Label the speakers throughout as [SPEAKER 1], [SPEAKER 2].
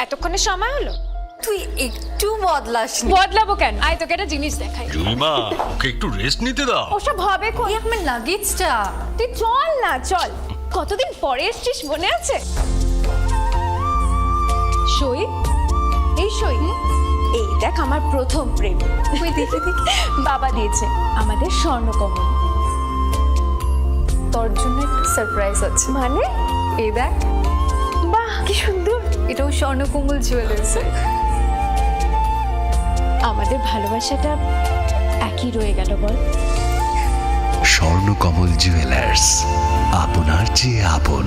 [SPEAKER 1] এতক্ষণে সময় হলো?
[SPEAKER 2] তুই একটু বদলাসনি।
[SPEAKER 1] বদলাবো কেন? আয় তোকে একটা জিনিস দেখাই।
[SPEAKER 3] জুলিমা, ওকে একটু রেস্ট নিতে দাও।
[SPEAKER 1] ওসব হবে কোন?
[SPEAKER 2] আমার লাগেজটা।
[SPEAKER 1] তুই চল না, চল। কতদিন পরে এসছিস, মনে আছে? সই, এই সই, এই দেখ আমার প্রথম প্রেম। তুই দেখে দেখি বাবা দিয়েছে আমাদের স্বর্ণকমল।
[SPEAKER 2] তোর জন্য একটা সারপ্রাইজ আছে।
[SPEAKER 1] মানে?
[SPEAKER 2] এই দেখ,
[SPEAKER 1] বাহ কি সুন্দর।
[SPEAKER 2] এটাও স্বর্ণকমল জুয়েলার্সে।
[SPEAKER 1] আমাদের ভালোবাসাটা একই রয়ে গেল বল।
[SPEAKER 4] স্বর্ণকমল জুয়েলার্স, আপনার চেয়ে আপন।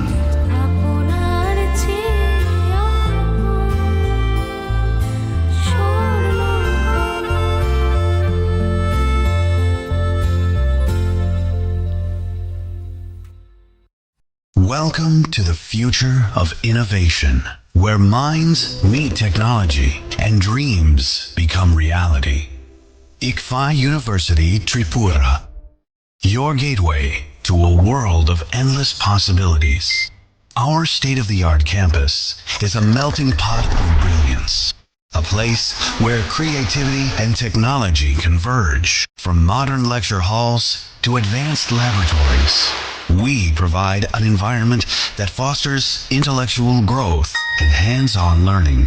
[SPEAKER 4] Welcome to the future of innovation, where minds meet technology and dreams become reality. ICFI University Tripura, your gateway to a world of endless possibilities. Our state-of-the-art campus is a melting pot of brilliance, a place where creativity and technology converge. From modern lecture halls to advanced laboratories, we provide an environment that fosters intellectual growth and hands-on learning.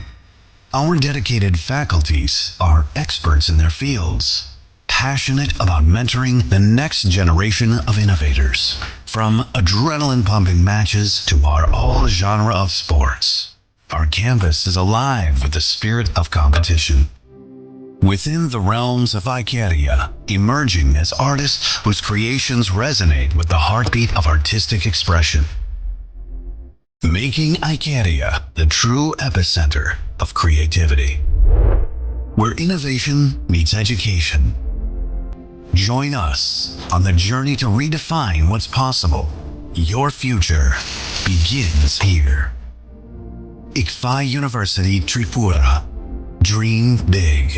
[SPEAKER 4] Our dedicated faculties are experts in their fields, passionate about mentoring the next generation of innovators. From adrenaline-pumping matches to our all-genre of sports, our campus is alive with the spirit of competition. Within the realms of Icaria, emerging as artists whose creations resonate with the heartbeat of artistic expression. Making Icaria the true epicenter of creativity, where innovation meets education. Join us on the journey to redefine what's possible. Your future begins here. ICFI University Tripura. Dream big.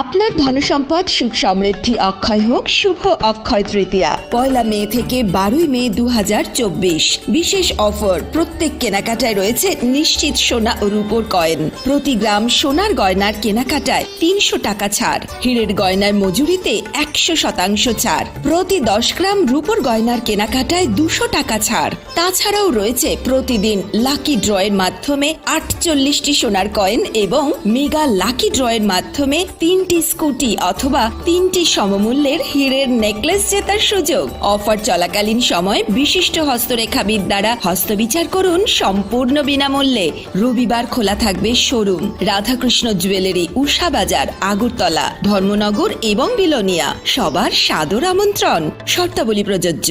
[SPEAKER 5] আপনার ধনসম্পদ সুখ সমৃদ্ধি অক্ষয় হোক শুভ অক্ষয় তৃতীয়া 1 মে থেকে 12 মে 2024। বিশেষ offer, প্রত্যেক কেনাকাটায় রয়েছে নিশ্চিত সোনা ও রূপোর কয়েন। প্রতি গ্রাম সোনার গয়নার কেনাকাটায় 300 টাকা ছাড়। হীরের গয়নার মজুরিতে 100% ছাড়। প্রতি 10 গ্রাম রূপোর গয়নার কেনাকাটায় 200 টাকা ছাড়। তাছাড়াও রয়েছে প্রতিদিন লাকি ড্রয়ের মাধ্যমে 48টি সোনার কয়েন এবং মেগা লাকি ড্রয়ের মাধ্যমে 3টি স্কুটি অথবা 3টি সমমূল্যের হীরের নেকলেস জেতার সুযোগ। অফার চলাকালীন সময় বিশিষ্ট হস্তরেখাবিদ দ্বারা হস্তবিচার করুন সম্পূর্ণ বিনামূল্যে। রবিবার খোলা থাকবে শোরুম। রাধাকৃষ্ণ জুয়েলারি, উষা বাজার, আগরতলা, ধর্মনগর এবং বিলোনিয়া। সবার সাদর আমন্ত্রণ। শর্তাবলী প্রযোজ্য।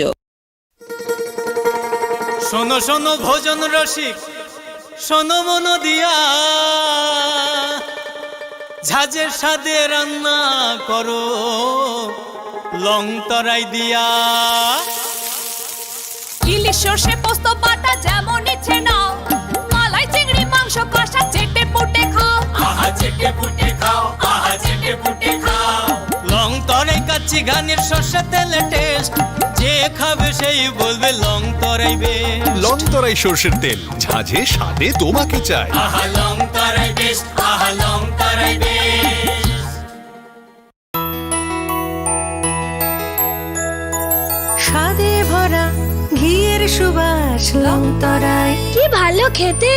[SPEAKER 6] শোনো শোনো ভোজন রসিক, শোনো মন দিয়া, ঝাঁঝের সাদে রান্না করো লং তরাই দিয়া।
[SPEAKER 7] ইলিশ সর্ষে পোস্ত বাটা যেমন ইচ্ছে নাও, মালাই চিংড়ি মাংস কষা চেটে পুটে খাও।
[SPEAKER 6] আহা চেটে পুটে খাও, আহা চেটে পুটে খাও। লং তরাই কাচ্চি ঘানির সর্ষে তেলে টেস্ট, যে খাবে সেই বলবে লং তরাই বেশ।
[SPEAKER 8] লং তরাই সর্ষের তেল, ঝাঁঝে স্বাদে তোমাকে চাই।
[SPEAKER 6] আহা লং তরাই বেশ, আহা লং তরাই বেশ।
[SPEAKER 9] স্বাদে ভরা ঘিয়ের সুবাস লং তরাই,
[SPEAKER 7] কি ভালো খেতে।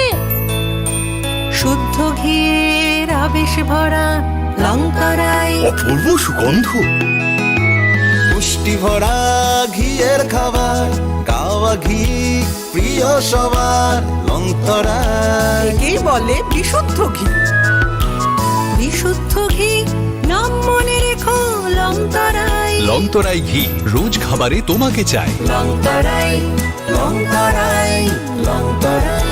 [SPEAKER 9] শুদ্ধ ঘিয়ের আবেশ ভরা লং তরাই,
[SPEAKER 8] অপূর্ব সুগন্ধ।
[SPEAKER 10] পুষ্টি ভরা ঘিয়ের খাবার, গাওয়া ঘি প্রিয় সবার লং তরাই।
[SPEAKER 9] একেই বলে বিশুদ্ধ ঘি। বিশুদ্ধ ঘি নাম মনে রেখো লং তরাই।
[SPEAKER 8] লং তরাই ঘি রোজ খাবারে তোমাকে চাই।
[SPEAKER 9] লং তরাই, লং তরাই, লং তরাই।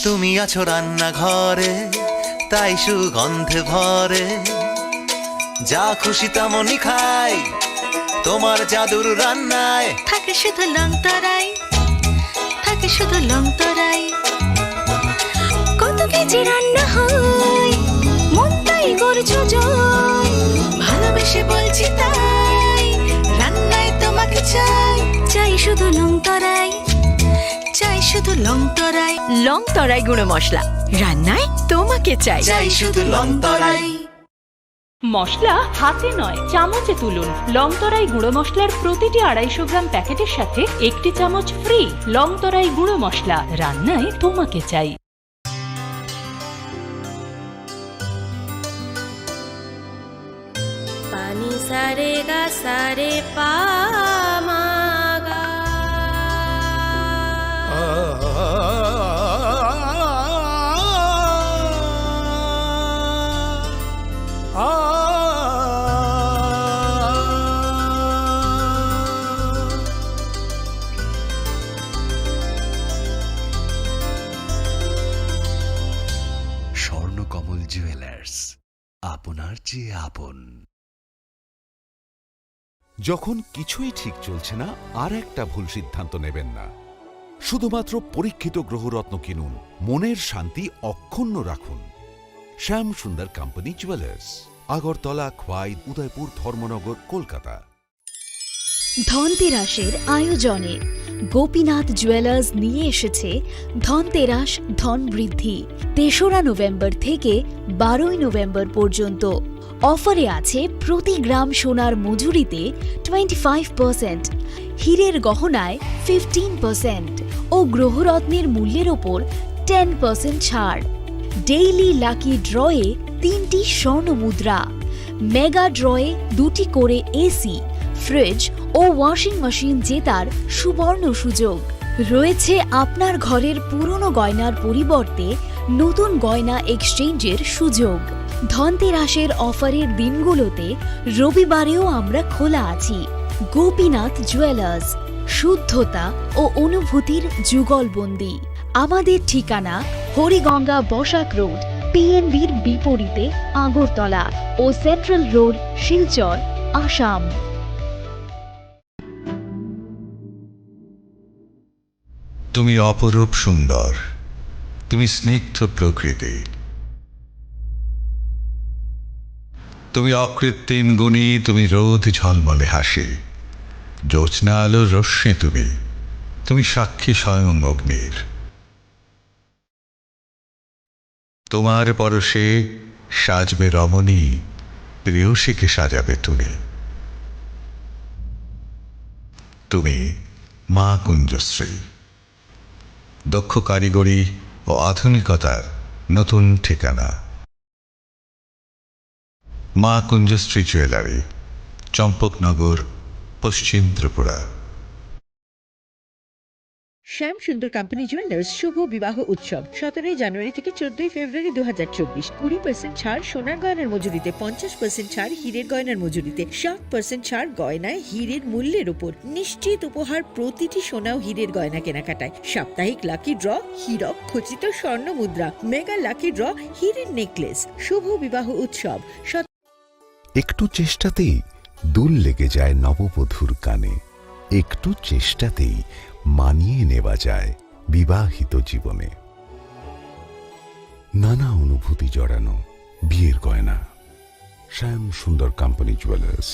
[SPEAKER 10] তুমি আছো রান্নাঘরে, তাই সুগন্ধে ভরে, যা খুশি তেমনই খাই তোমার জাদুর রান্নায়।
[SPEAKER 9] থাকে শুধু লং তরাই, থাকে শুধু লং তরাই। কত কেজি রান্না হয়, মন তাই করছো জয়। ভালোবেসে বলছি তাই, রান্নায় তোমাকে শুধু লং তরাই, চাই শুধু লং তরাই,
[SPEAKER 5] লং তরাই গুঁড়ো মশলা, রান্নায় তোমাকে চাই।
[SPEAKER 9] চাই শুধু লং তরাই।
[SPEAKER 7] মশলা হাতে নয় চামচে তুলুন। লংতরাই গুঁড়ো মশলার প্রতিটি 250 গ্রাম প্যাকেটের সাথে 1 চামচ ফ্রি। লংতরাই গুঁড়ো মশলা, রান্নায় তোমাকে চাই।
[SPEAKER 9] পানি সারে গা সারে পা মা গা।
[SPEAKER 8] স্বর্ণকমল জুয়েলার্স, আপনার চেয়ে আপন। যখন কিছুই ঠিক চলছে না, আর একটা ভুল সিদ্ধান্ত নেবেন না। শুধুমাত্র পরীক্ষিত গ্রহরত্ন কিনুন, মনের শান্তি অক্ষুণ্ণ রাখুন। শ্যাম সুন্দর কোম্পানি জুয়েলার্স, আগরতলা, খোয়াই, উদয়পুর, ধর্মনগর, কলকাতা।
[SPEAKER 7] ধনতেরাসের আয়োজনে গোপীনাথ জুয়েলার্স নিয়ে এসেছে ধনতেরাস ধন বৃদ্ধি। 3রা নভেম্বর থেকে 12ই নভেম্বর পর্যন্ত অফারে আছে প্রতি গ্রাম সোনার মজুরিতে 25%, হীরের গহনায় 15% ও গ্রহরত্নের মূল্যের ওপর 10% ছাড়। ডেইলি লাকি ড্রয়ে 3টি স্বর্ণ মুদ্রা, মেগা ড্রয়ে 2টি করে এসি, ফ্রিজ ও ওয়াশিং মেশিন জেতার সুবর্ণ সুযোগ রয়েছে। আপনার ঘরের পুরনো গয়নার পরিবর্তে নতুন গয়না এক্সচেঞ্জের সুযোগ। ধনতেরাসের অফারের দিনগুলোতে রবিবারেও আমরা খোলা আছি। গোপীনাথ জুয়েলার্স, শুদ্ধতা ও অনুভূতির যুগলবন্দি। আমাদের ঠিকানা হরিগঙ্গা বসাক রোড, পিএনবির বিপরীতে, আগরতলা ও সেন্ট্রাল রোড, শিলচর, আসাম।
[SPEAKER 11] তুমি অপরূপ সুন্দর, তুমি স্নিগ্ধ প্রকৃতি, তুমি অকৃত্রিম গুণী, তুমি রোদ ঝলমলে হাসি, জ্যোৎস্না আলোর রশ্মি, তুমি সাক্ষী স্বয়ং অগ্নির। তোমার পরশে সাজবে রমণী, প্রেয়সীকে সাজাবে তুমি। তুমি মা কুঞ্জশ্রী, দক্ষ কারিগরি ও আধুনিকতার নতুন ঠিকানা। মা কুঞ্জশ্রী জুয়েলারি, চম্পকনগর, পশ্চিম ত্রিপুরা।
[SPEAKER 5] শ্যাম সুন্দর কোম্পানি জুয়েলার্স শুভ বিবাহ উৎসব 17 জানুয়ারি থেকে 14 ফেব্রুয়ারি 2024। 20% ছাড় সোনার গয়নার মজুরিতে, 50% ছাড় হীরের গয়নার মজুরিতে, 60% ছাড় গয়নায় হীরের মূল্যের উপর, নিশ্চিত উপহার প্রতিটি সোনা ও হীরের গয়না কেনাকাটায়, সাপ্তাহিক লাকি ড্র, হীরক খচিত স্বর্ণ মুদ্রা, মেগা লাকি ড্র, হীরের নেকলেস। শুভ বিবাহ উৎসব।
[SPEAKER 8] একটু চেষ্টাতেই দুল লেগে যায় নববধূর কানে, একটু চেষ্টাতেই মানিয়ে নেওয়া যায় বিবাহিত জীবনে। নানা অনুভূতি জড়ানো বিয়ের গয়না, শ্যাম সুন্দর company jewellers.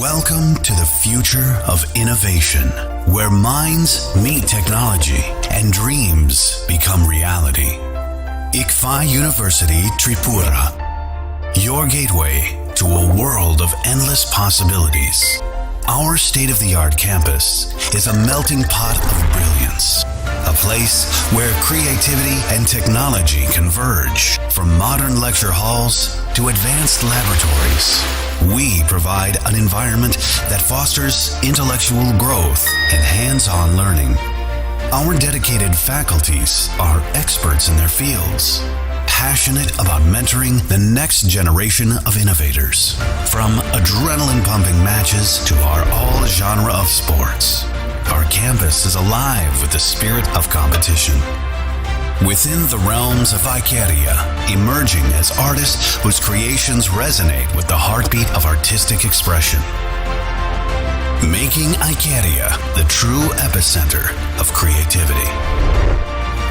[SPEAKER 4] Welcome to the future of innovation, where minds meet technology and dreams become reality. ICFI University Tripura, your gateway to a world of endless possibilities. Our state-of-the-art campus is a melting pot of brilliance, a place where creativity and technology converge. From modern lecture halls to advanced laboratories, we provide an environment that fosters intellectual growth and hands-on learning. Our dedicated faculties are experts in their fields, passionate about mentoring the next generation of innovators. From adrenaline-pumping matches to our all-genre of sports, our campus is alive with the spirit of competition. Within the realms of Icaria, emerging as artists whose creations resonate with the heartbeat of artistic expression. Making Icaria the true epicenter of creativity,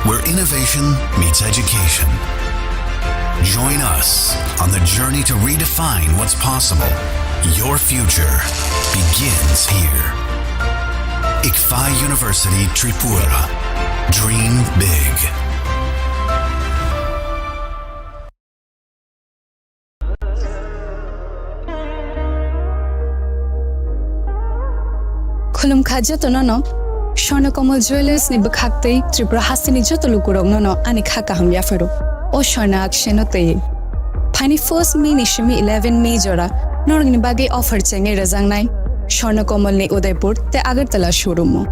[SPEAKER 4] where innovation meets education, Join us on the journey to redefine what's possible. Your future begins here. ICFI University Tripura. Dream big.
[SPEAKER 2] Khulum khaja to no Swarnakomal Jewelers ni bakhaktei Tripura hasini joto lukurong no ani khaka ham yafero. O Swarna aksheno te. Pani 1st May ni shimi 11 May jora norgni bagi offer chenge razang nai. Swarnakomal ni Udaipur te Agartala showroom.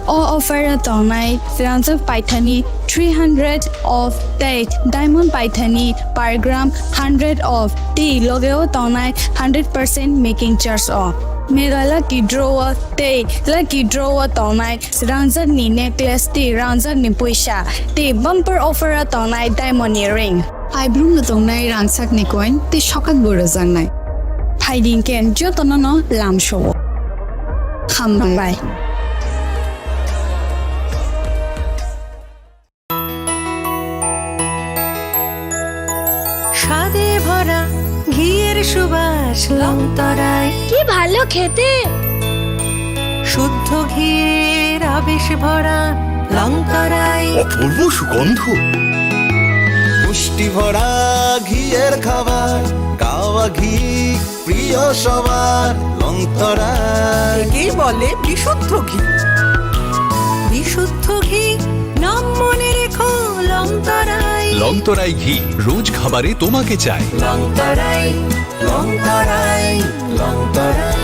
[SPEAKER 2] O offer tonai Firanza Paithani 300 of date diamond Paithani per gram 100 of tea logeo tonai 100% making charge off. Mega lucky drawer te lucky drawer tonai Ranza ni necklace te Ranza ni puisha te bumper offer tonai diamond earring. I bloom na tonai rangsak ni coin te shokat burazang nai. Hiding ken jotono lam show. Bye.
[SPEAKER 9] স্বাদে ভরা ঘিয়ের সুবাস লংতরায়
[SPEAKER 1] কি ভালো খেতে
[SPEAKER 9] শুদ্ধ ঘিয়ের আবেশ ভরা লংতরায়
[SPEAKER 3] অপূর্ব সুগন্ধ।
[SPEAKER 10] পুষ্টি ভরা ঘিয়ের খাবার কাওয়া ঘি প্রিয় সবার লংতরা
[SPEAKER 9] কি বলে বিশুদ্ধ ঘি বিশুদ্ধ ঘি নাম মনে রেখো লংতরায়
[SPEAKER 3] লংতরাই ঘি রোজ খাবারে তোমাকে চাই।
[SPEAKER 9] লংতরায় লংতরায় লংতরায়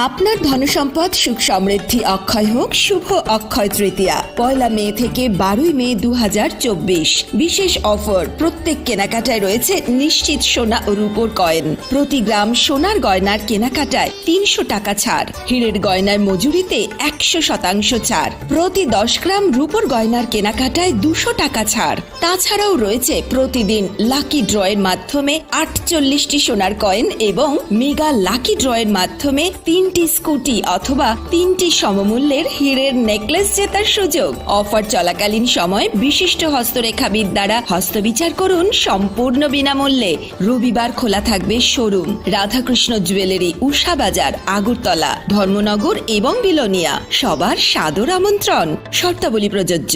[SPEAKER 5] আপনার ধনসম্পদ সুখ সমৃদ্ধি অক্ষয় হোক শুভ অক্ষয় তৃতীয়া 1 মে থেকে 12 মে 2024 বিশেষ অফার প্রত্যেক কেনাকাটায় রয়েছে নিশ্চিত সোনা ও রূপোর কয়েন প্রতি গ্রাম সোনার গয়নার কেনাকাটায় 300 টাকা ছাড় হীরের গয়নার মজুরিতে 100% ছাড় প্রতি 10 গ্রাম রূপোর গয়নার কেনাকাটায় 200 টাকা ছাড় তাছাড়াও রয়েছে প্রতিদিন লাকি ড্রয়ের মাধ্যমে 48টি সোনার কয়েন এবং মেগা লাকি ড্রয়ের মাধ্যমে 3টি স্কুটি অথবা 3টি সমমূল্যের হীরের নেকলেস জেতার সুযোগ অফার চলাকালীন সময় বিশিষ্ট হস্তরেখাবিদ দ্বারা হস্তবিচার করুন সম্পূর্ণ বিনামূল্যে রবিবার খোলা থাকবে শোরুম রাধাকৃষ্ণ জুয়েলারি উষা বাজার আগরতলা ধর্মনগর এবং বিলোনিয়া সবার সাদর আমন্ত্রণ শর্তাবলী প্রযোজ্য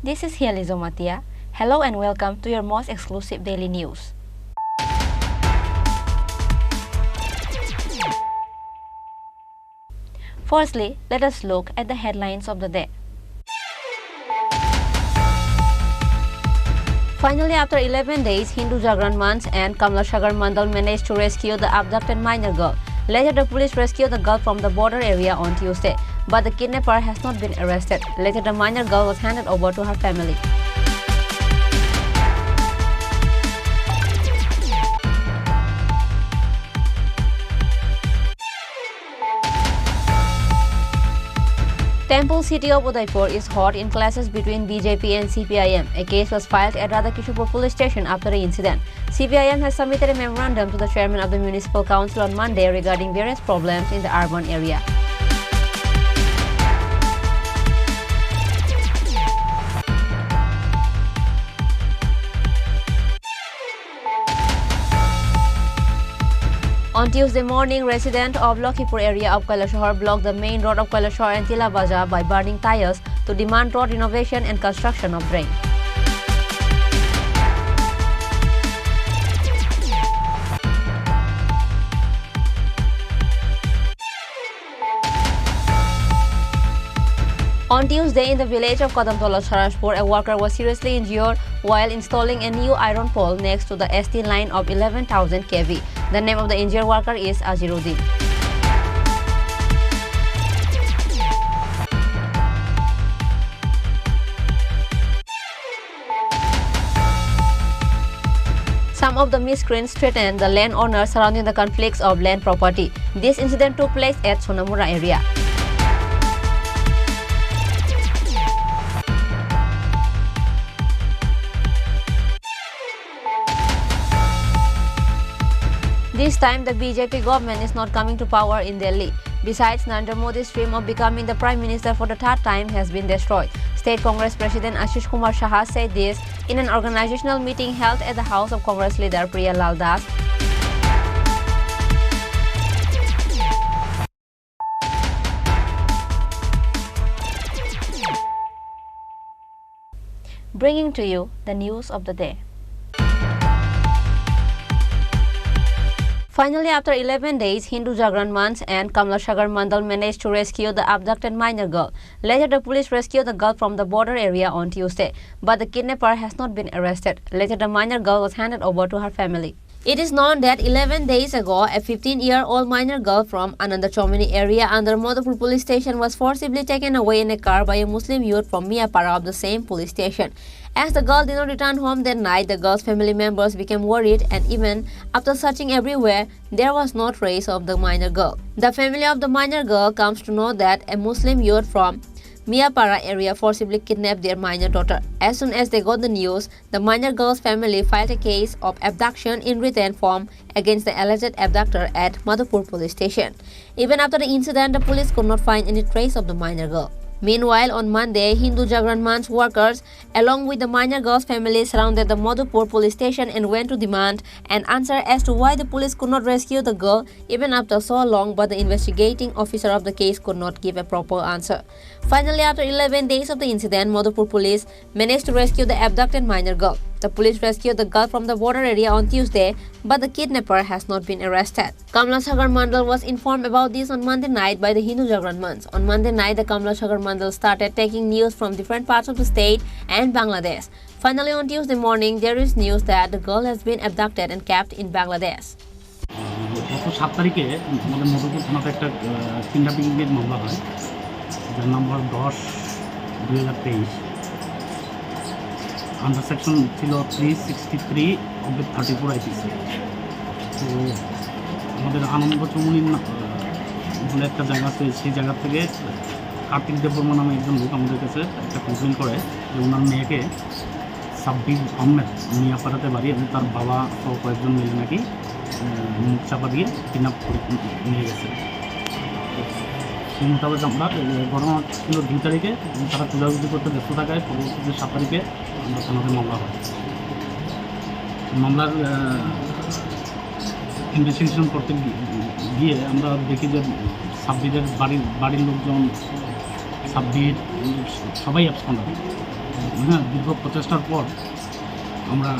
[SPEAKER 12] This is Hializo Matia. Hello and welcome to your most exclusive daily news. Firstly, let us look at the headlines of the day. Finally, after 11 days, Hindu Jagran Manch and Kamlasagar Mandal managed to rescue the abducted minor girl. Later, the police rescued the girl from the border area on Tuesday, but the kidnapper has not been arrested. Later, the minor girl was handed over to her family. Temple city of Udaipur is hot in clashes between BJP and CPIM. A case was filed at Radhakishpur police station after the incident. CPIM has submitted a memorandum to the chairman of the municipal council on Monday regarding various problems in the urban area. On Tuesday morning, residents of Lakhipur area of Kailashahar blocked the main road of Kailashahar and Tila Bazaar by burning tires to demand road renovation and construction of drain. On Tuesday, in the village of Kadamtola, Sarashpur, a worker was seriously injured while installing a new iron pole next to the ST line of 11,000 kV. The name of the injured worker is Aziruddin. Some of the miscreants threatened the landowners surrounding the conflicts of land property. This incident took place at Sonamura area. This time, the BJP government is not coming to power in Delhi. Besides, Narendra Modi's dream of becoming the Prime Minister for the third time has been destroyed. State Congress President Ashish Kumar Shah said this in an organizational meeting held at the house of Congress leader Priya Lal Das. Bringing to you the news of the day. Finally, after 11 days, Hindu Jagran Manch and Kamlasagar Mandal managed to rescue the abducted minor girl. Later, the police rescued the girl from the border area on Tuesday, but the kidnapper has not been arrested. Later, the minor girl was handed over to her family. It is known that 11 days ago, a 15-year-old minor girl from Anandachomini area under Madhupur police station was forcibly taken away in a car by a Muslim youth from Miapara of the same police station. As the girl did not return home that night, the girl's family members became worried, and even after searching everywhere, there was no trace of the minor girl. The family of the minor girl comes to know that a Muslim youth from Miapara area forcibly kidnapped their minor daughter. As soon as they got the news, the minor girl's family filed a case of abduction in written form against the alleged abductor at Madhupur police station. Even after the incident, the police could not find any trace of the minor girl. Meanwhile, on Monday, Hindu Jagran Manch workers, along with the minor girl's family, surrounded the Madhupur police station and went to demand an answer as to why the police could not rescue the girl even after so long, but the investigating officer of the case could not give a proper answer. Finally, after 11 days of the incident, Madhupur police managed to rescue the abducted minor girl. The police rescued the girl from the border area on Tuesday, but the kidnapper has not been arrested. Kamlasagar Mandal was informed about this on Monday night by the Hindu Jagran Manch. On Monday night, the Kamlasagar Mandal started taking news from different parts of the state and Bangladesh. Finally, on Tuesday morning, there is news that the girl has been abducted and kept in Bangladesh.
[SPEAKER 13] গত 7 তারিখে আমাদের মধুপুর থানাতে একটা কিডন্যাপিংয়ের মামলা হয়, যার নম্বর 10/2023। Under section ছিল 363/34 IPC. তো আমাদের আনন্দচমনি বলে একটা জায়গা আছে, সেই জায়গা থেকে কার্তিক দেববর্মা নামে একজন লোক আমাদের কাছে একটা কমপ্লেন করে যে ওনার মেয়েকে সাব্বির আহমেদ মিয়াপাড়াতে বাড়ি এবং তার বাবা সহ কয়েকজন মিলে নাকি মুখ চাপা দিয়ে কিডন্যাপ করে নিয়ে গেছে। সেই মোতাবেক আমরা ঘটনা ছিল 2 তারিখে, তারা খোঁজাখুঁজি করতে ব্যস্ত থাকায় পরবর্তীতে 7 তারিখে আমরা থানাতে মামলা হয়। মামলার ইনভেস্টিগেশন করতে গিয়ে আমরা দেখি যে সাব্বিরের বাড়ির লোকজন, সাব্বির সবাই অ্যাবসেন্ট। হ্যাঁ, দীর্ঘ প্রচেষ্টার পর আমরা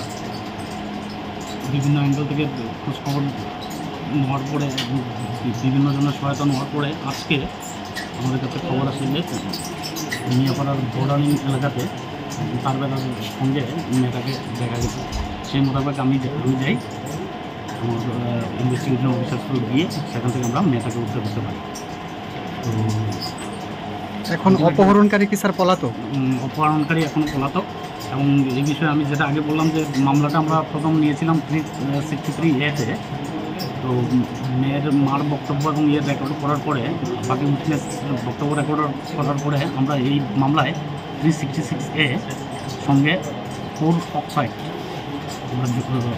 [SPEAKER 13] বিভিন্ন অ্যাঙ্গেল থেকে খোঁজখবর নেওয়ার পরে, বিভিন্ন জনের সহায়তা নেওয়ার পরে আজকে আমাদের কাছে খবর আসে যে মিয়াপাড়ার বর্ডারিং এলাকাতে তার বেলার সঙ্গে মেয়েটাকে দেখা গেছে। সেই মোতাবেক আমি যাই, আমার ইনভেস্টিগেশন অফিসার থ্রু গিয়ে সেখান থেকে আমরা মেয়েটাকে উদ্ধার করতে পারি। তো
[SPEAKER 14] এখন অপহরণকারী কি স্যার পলাতক?
[SPEAKER 13] অপহরণকারী এখনও পলাতক। এবং এই বিষয়ে আমি যেটা আগে বললাম যে মামলাটা আমরা প্রথম নিয়েছিলাম 363A-তে। তো মেয়ের মার বক্তব্য এবং রেকর্ড করার পরে, বাকি উইটনেস বক্তব্য রেকর্ড করার পরে আমরা এই মামলায় 366A সঙ্গে 4/5 আমরা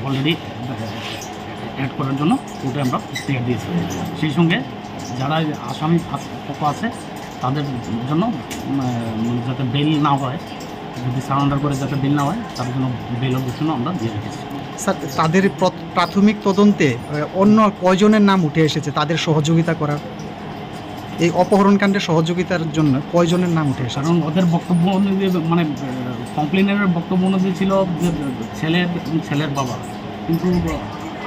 [SPEAKER 13] অলরেডি অ্যাড করার জন্য কোর্টে আমরা ক্লিয়ার দিয়েছি। সেই সঙ্গে যারা আসামি পক্ষ আছে তাদের জন্য যাতে বেল না হয়, যদি সারেন্ডার করে যাতে বেল না হয়, তার জন্য বেলের ঘোষণা আমরা দিয়ে রেখেছি।
[SPEAKER 14] স্যার, তাদের প্রাথমিক তদন্তে অন্য কয়জনের নাম উঠে এসেছে তাদের সহযোগিতা করার? এই অপহরণকাণ্ডে সহযোগিতার জন্য কয়জনের নাম উঠে এসেছে?
[SPEAKER 13] কারণ ওদের বক্তব্য অনুযায়ী, মানে কমপ্লেনের বক্তব্য অনুযায়ী ছিল যে ছেলের বাবা, কিন্তু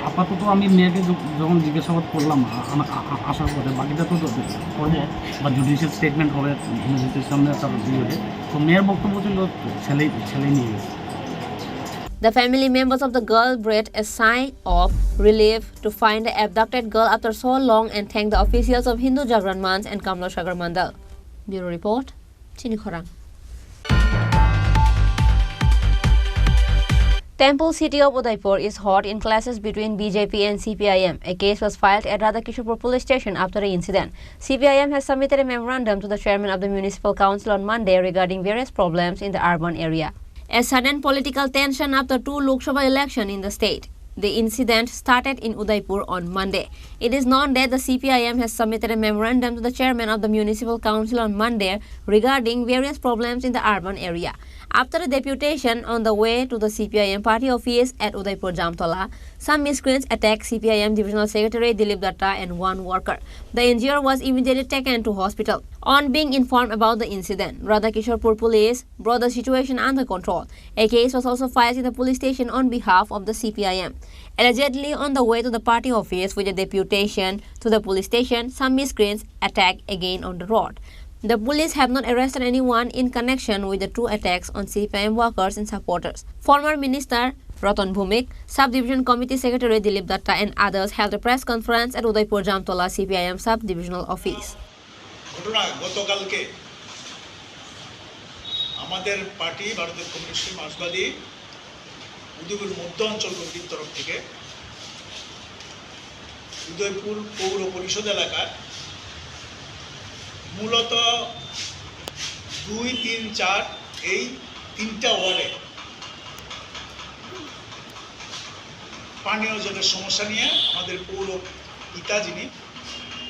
[SPEAKER 13] আপাতত আমি মেয়েকে যখন জিজ্ঞাসাবাদ করলাম আসার পরে, বাকিটা তো করবো বা জুডিশিয়াল স্টেটমেন্ট হবে ম্যাজিস্ট্রেটের সামনে, তার বিরুদ্ধে। তো মেয়ের বক্তব্য ছিল ছেলে নিয়ে গেছে।
[SPEAKER 12] The family members of the girl breathed a sigh of relief to find the abducted girl after so long and thank the officials of Hindu Jagran Manch and Kamla Sagar Mandal. Bureau Report, Chini Khorang. Temple city of Udaipur is hot in clashes between BJP and CPIM. A case was filed at Radhakishorpur police station after the incident. CPIM has submitted a memorandum to the chairman of the municipal council on Monday regarding various problems in the urban area. A sudden political tension after 2 Lok Sabha elections in the state. The incident started in Udaipur on Monday. It is known that the CPIM has submitted a memorandum to the chairman of the municipal council on Monday regarding various problems in the urban area. After a deputation on the way to the CPIM party office at Udaipur Jamtola, some miscreants attacked CPIM divisional secretary Dilip Datta and one worker. The injured was immediately taken to hospital. On being informed about the incident, Radhakishorpur police brought the situation under control. A case was also filed in the police station on behalf of the CPIM. Allegedly on the way to the party office with a deputation to the police station, some miscreants attacked again on the road. The police have not arrested anyone in connection with the 2 attacks on CPIM workers and supporters. Former Minister Ratan Bhumik, Sub-Division Committee Secretary Dilip Datta and others held a press conference at Udaipur Jamtola CPIM Sub-Divisional Office.
[SPEAKER 15] ঘটনা গতকালকে আমাদের party ভারতের communist মার্ক্সবাদী Udaipur মধ্য অঞ্চল কমিটির তরফ থেকে উদয়পুর পৌর পরিষদ এলাকার মূলত 2, 3, 4 এই 3টা ওয়ার্ডে পানীয় জলের সমস্যা নিয়ে আমাদের পৌর পিতা যিনি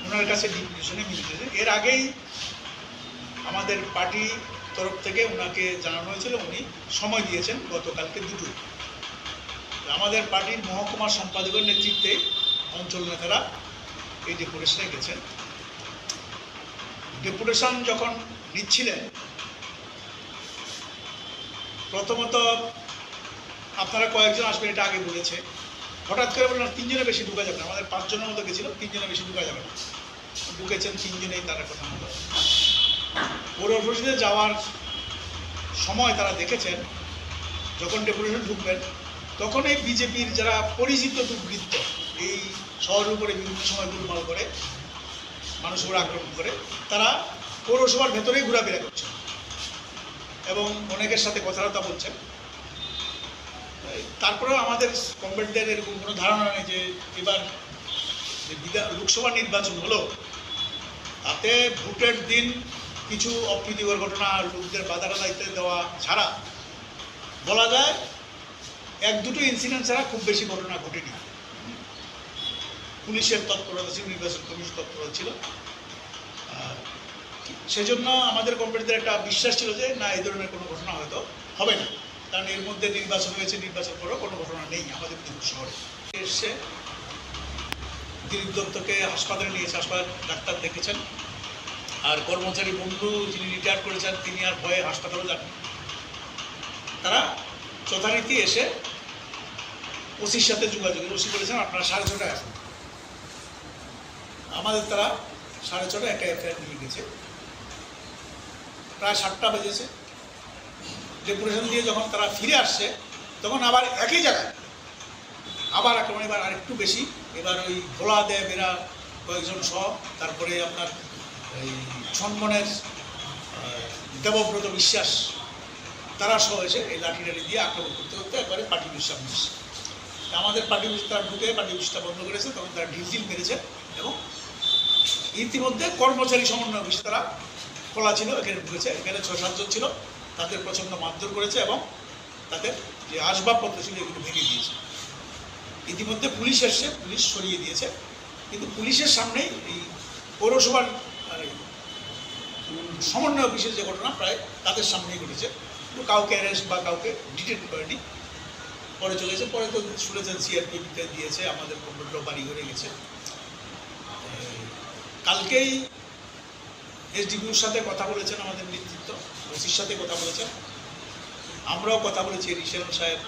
[SPEAKER 15] ওনার কাছে ডিপুটেশনে মিলিয়েছে। এর আগেই আমাদের পার্টি তরফ থেকে ওনাকে জানানো হয়েছিল, উনি সময় দিয়েছেন গতকালকে 2টোয়। আমাদের পার্টির মহকুমা সম্পাদকের নেতৃত্বে অঞ্চল নেতারা এই ডেপুটেশনে গেছেন। ডেপুটেশন যখন নিচ্ছিলেন, প্রথমত আপনারা কয়েকজন আসবেন এটা আগে বলেছে, হঠাৎ করে বললাম 3 জনের বেশি ঢুকা যাবে না। আমাদের 5 জনের মতো গেছিল, 3 জনের বেশি ঢুকা যাবে না। ঢুকেছেন 3 জনেই, তারা কথা মতো। পৌর পরিষদে যাওয়ার সময় তারা দেখেছেন যখন ডেপুটেশন ঢুকবেন তখন এই বিজেপির যারা পরিচিত দুর্বৃত্ত এই শহরের উপরে বিভিন্ন সময় গোলমাল করে মানুষের উপর আক্রমণ করে, তারা পৌরসভার ভেতরেই ঘোরাফেরা করছে এবং অনেকের সাথে কথাবার্তা বলছেন। তারপরেও আমাদের কমরেডদের এরকম কোনো ধারণা নেই যে এবার লোকসভা নির্বাচন হলো, তাতে ভোটের দিন কিছু অপ্রীতিকর ঘটনা, লোকদের বাধা ইত্যাদি দেওয়া ছাড়া বলা যায় 1-2টো ইনসিডেন্ট ছাড়া খুব বেশি ঘটনা ঘটেনি। পুলিশের তৎপরতা ছিল, নির্বাচন কমিশন তৎপরতা ছিল, সেজন্য আমাদের কমরেডদের একটা বিশ্বাস ছিল যে না, এই ধরনের কোনো ঘটনা হয়তো হবে না, কারণ এর মধ্যে নির্বাচন হয়েছে, নির্বাচন পরেও কোনো ঘটনা নেই আমাদের শহরে। এসে দিলীপ দত্তকে হাসপাতালে নিয়েছে, হাসপাতাল ডাক্তার দেখেছেন, আর কর্মচারী বন্ধু যিনি রিটায়ার করেছেন তিনি আর ভয়ে হাসপাতালে যান। তারা যথারীতি এসে ওসির সাথে যোগাযোগ, ওসি বলেছেন আপনারা 6:30টায় আসুন। আমাদের তারা 6:30টায় একটা এফআইআর নিয়ে গেছে, প্রায় 7টা বেজেছে। ডেপুটেশন দিয়ে যখন তারা ফিরে আসছে তখন আবার একই জায়গায় আবার আক্রমণ, এবার আরেকটু বেশি। এবার ওই ভোলা দেব এরা কয়েকজন সহ, তারপরে আপনার এই সন্মনের দেবব্রত বিশ্বাস, তারা সহ এসে এই লাঠিটারি দিয়ে আক্রমণ করতে করতে একবারে পার্টি অফিস সামনে এসেছে। আমাদের পার্টি অফিস তারা ঢুকে পার্টি অফিসটা বন্ধ করেছে, তখন তারা ঢিলঝিল মেরেছে এবং ইতিমধ্যে কর্মচারী সমন্বয় অফিস তারা খোলা ছিল, এখানে ঢুকেছে। এখানে 6-7 জন ছিল, তাদের প্রচণ্ড মারধর করেছে এবং তাদের যে আসবাবপত্র ছিল এগুলো ভেঙে দিয়েছে। ইতিমধ্যে পুলিশ এসে পুলিশ সরিয়ে দিয়েছে, কিন্তু পুলিশের সামনেই এই পৌরসভার সমন্বয় অফিসের যে ঘটনা প্রায় তাদের সামনেই ঘটেছে, কিন্তু কাউকে অ্যারেস্ট বা কাউকে ডিটেন করেনি। পরে চলেছে, পরে তো শুনেছেন সিআরপিএফ দিয়েছে, আমাদের কমরেডরাও বাড়ি ঘরে গেছে। কালকেই এসডিপিওর সাথে কথা বলেছেন আমাদের নেতৃত্ব, ওসির সাথে কথা বলেছেন, আমরাও কথা বলেছি। রিশান সাহেব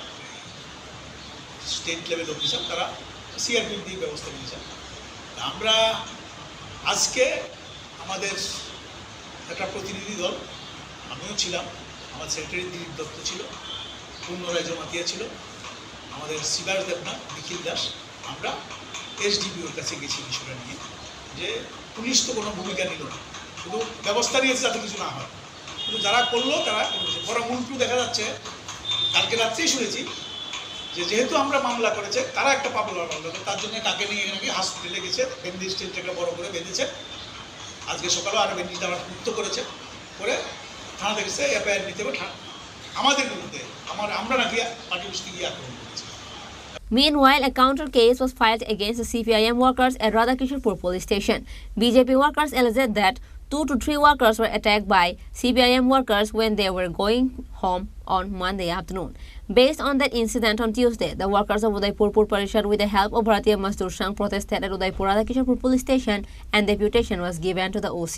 [SPEAKER 15] স্টেট লেভেল অফিসার, তারা সিআরপি দিয়ে ব্যবস্থা নিয়েছেন। আমরা আজকে আমাদের একটা প্রতিনিধি দল, আমিও ছিলাম, আমার সেক্রেটারি দিলীপ দত্ত ছিল, পূর্ণরায় জমাতিয়া ছিল, আমাদের শিবাস দেবনাথ, নিখিল দাস, আমরা এসডিপিওর কাছে গেছি বিষয়টা নিয়ে, যে পুলিশ তো কোনো ভূমিকা নিল না, শুধু ব্যবস্থা নিয়েছে যাতে কিছু না হয়, কিন্তু যারা করলো তারা করেছে। বরং উল্টো দেখা যাচ্ছে, কালকে রাত্রেই শুনেছি যে যেহেতু আমরা মামলা করেছে তারা একটা পাবলার মামলা, তার জন্য কাকে নিয়ে নাকি হসপিটালে গেছে, ব্যান্ডেজ টেন্টটা বড় করে বেঁধেছে, আজকে সকালেও আরও ব্যান্ডেজটা আবার মুক্ত করেছে, করে থানা দেখেছে এফআইআর নিতে হবে আমাদের বিরুদ্ধে, আমরা নাকি পার্টি বসতে গিয়ে আক্রমণ করেছি।
[SPEAKER 12] Meanwhile, a counter case was filed against the CPIM workers at Radhakishanpur police station. BJP workers alleged that 2 to 3 workers were attacked by CPIM workers when they were going home on Monday afternoon. Based on that incident on Tuesday, the workers of Udaipur Pur Parishad with the help of Bharatiya Mazdoor Sangh protested at Udaipur Radhakishanpur police station, and deputation was given to the OC.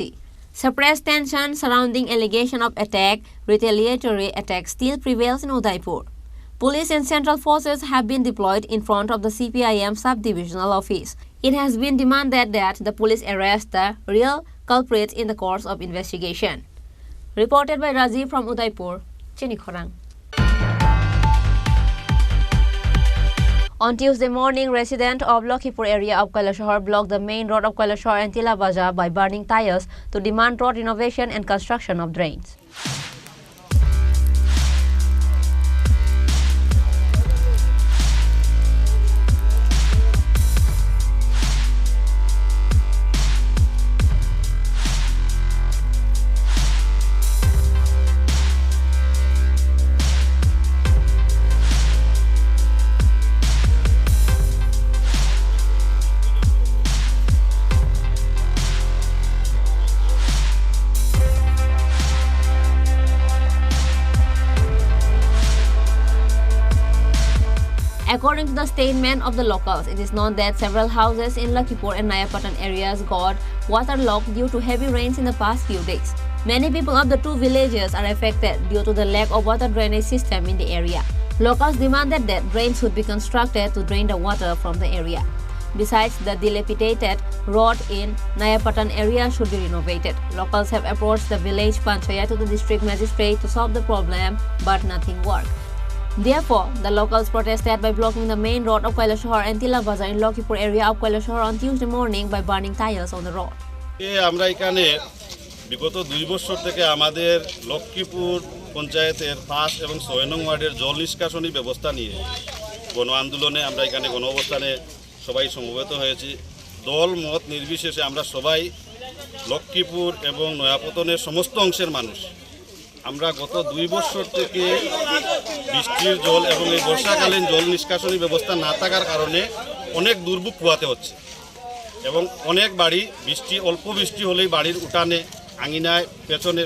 [SPEAKER 12] Suppressed tension surrounding allegation of attack, retaliatory attack still prevails in Udaipur. Police and central forces have been deployed in front of the CPIM sub-divisional office. It has been demanded that the police arrest the real culprits in the course of investigation. Reported by Rajiv from Udaipur, Chini Khorang. On Tuesday morning, residents of Lakhipur area of Kailashahar blocked the main road of Kailashahar and Tila Bazaar by burning tires to demand road renovation and construction of drains. According to the statement of the locals, it is known that several houses in Lakhipur and Nayapatan areas got waterlogged due to heavy rains in the past few days. Many people of the two villages are affected due to the lack of water drainage system in the area. Locals demanded that drains should be constructed to drain the water from the area. Besides, the dilapidated road in Nayapatan area should be renovated. Locals have approached the village panchayat to the district magistrate to solve the problem, but nothing worked. Therefore, the locals protested by blocking the main road of Kailashahar and Tila Bazaar in Lakhipur area of Kailashahar on Tuesday morning by burning tires on the road.
[SPEAKER 16] আমরা এখানে বিগত 2 বছর থেকে আমাদের লক্ষ্মীপুর পঞ্চায়েতের 5 এবং 6 নং ওয়ার্ডের জল নিষ্কাশনী ব্যবস্থা নিয়ে গণ আন্দোলনে আমরা এখানে গণ অবস্থানে সবাই সমবেত হয়েছি। দল মত নির্বিশেষে আমরা সবাই লক্ষ্মীপুর এবং নয়াপতনের সমস্ত অংশের মানুষ আমরা গত 2 বছর থেকে বৃষ্টির জল এবং এই বর্ষাকালীন জল নিষ্কাশনী ব্যবস্থা না থাকার কারণে অনেক দুর্ভোগ পোহাতে হচ্ছে এবং অনেক বাড়ি অল্প বৃষ্টি হলেই বাড়ির উঠানে, আঙিনায়, পেছনে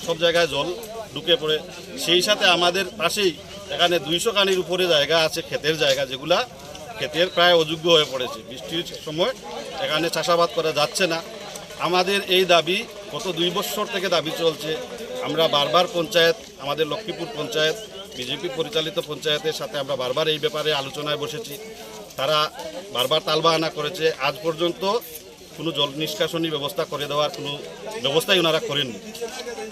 [SPEAKER 16] সব জায়গায় জল ঢুকে পড়ে। সেই সাথে আমাদের পাশেই এখানে 200 কানির উপরে জায়গা আছে, ক্ষেতের জায়গা, যেগুলা ক্ষেতের প্রায় অযোগ্য হয়ে পড়েছে। বৃষ্টির সময় এখানে চাষাবাদ করা যাচ্ছে না। আমাদের এই দাবি গত 2 বছর থেকে দাবি চলছে। আমরা বারবার পঞ্চায়েত, আমাদের লক্ষ্মীপুর পঞ্চায়েত, বিজেপি পরিচালিত পঞ্চায়েতের সাথে আমরা বারবার এই ব্যাপারে আলোচনায় বসেছি। তারা বারবার তালবাহানা করেছে। আজ পর্যন্ত কোনো জল নিষ্কাশনী ব্যবস্থা করে দেওয়ার কোনো ব্যবস্থাই ওনারা করেননি।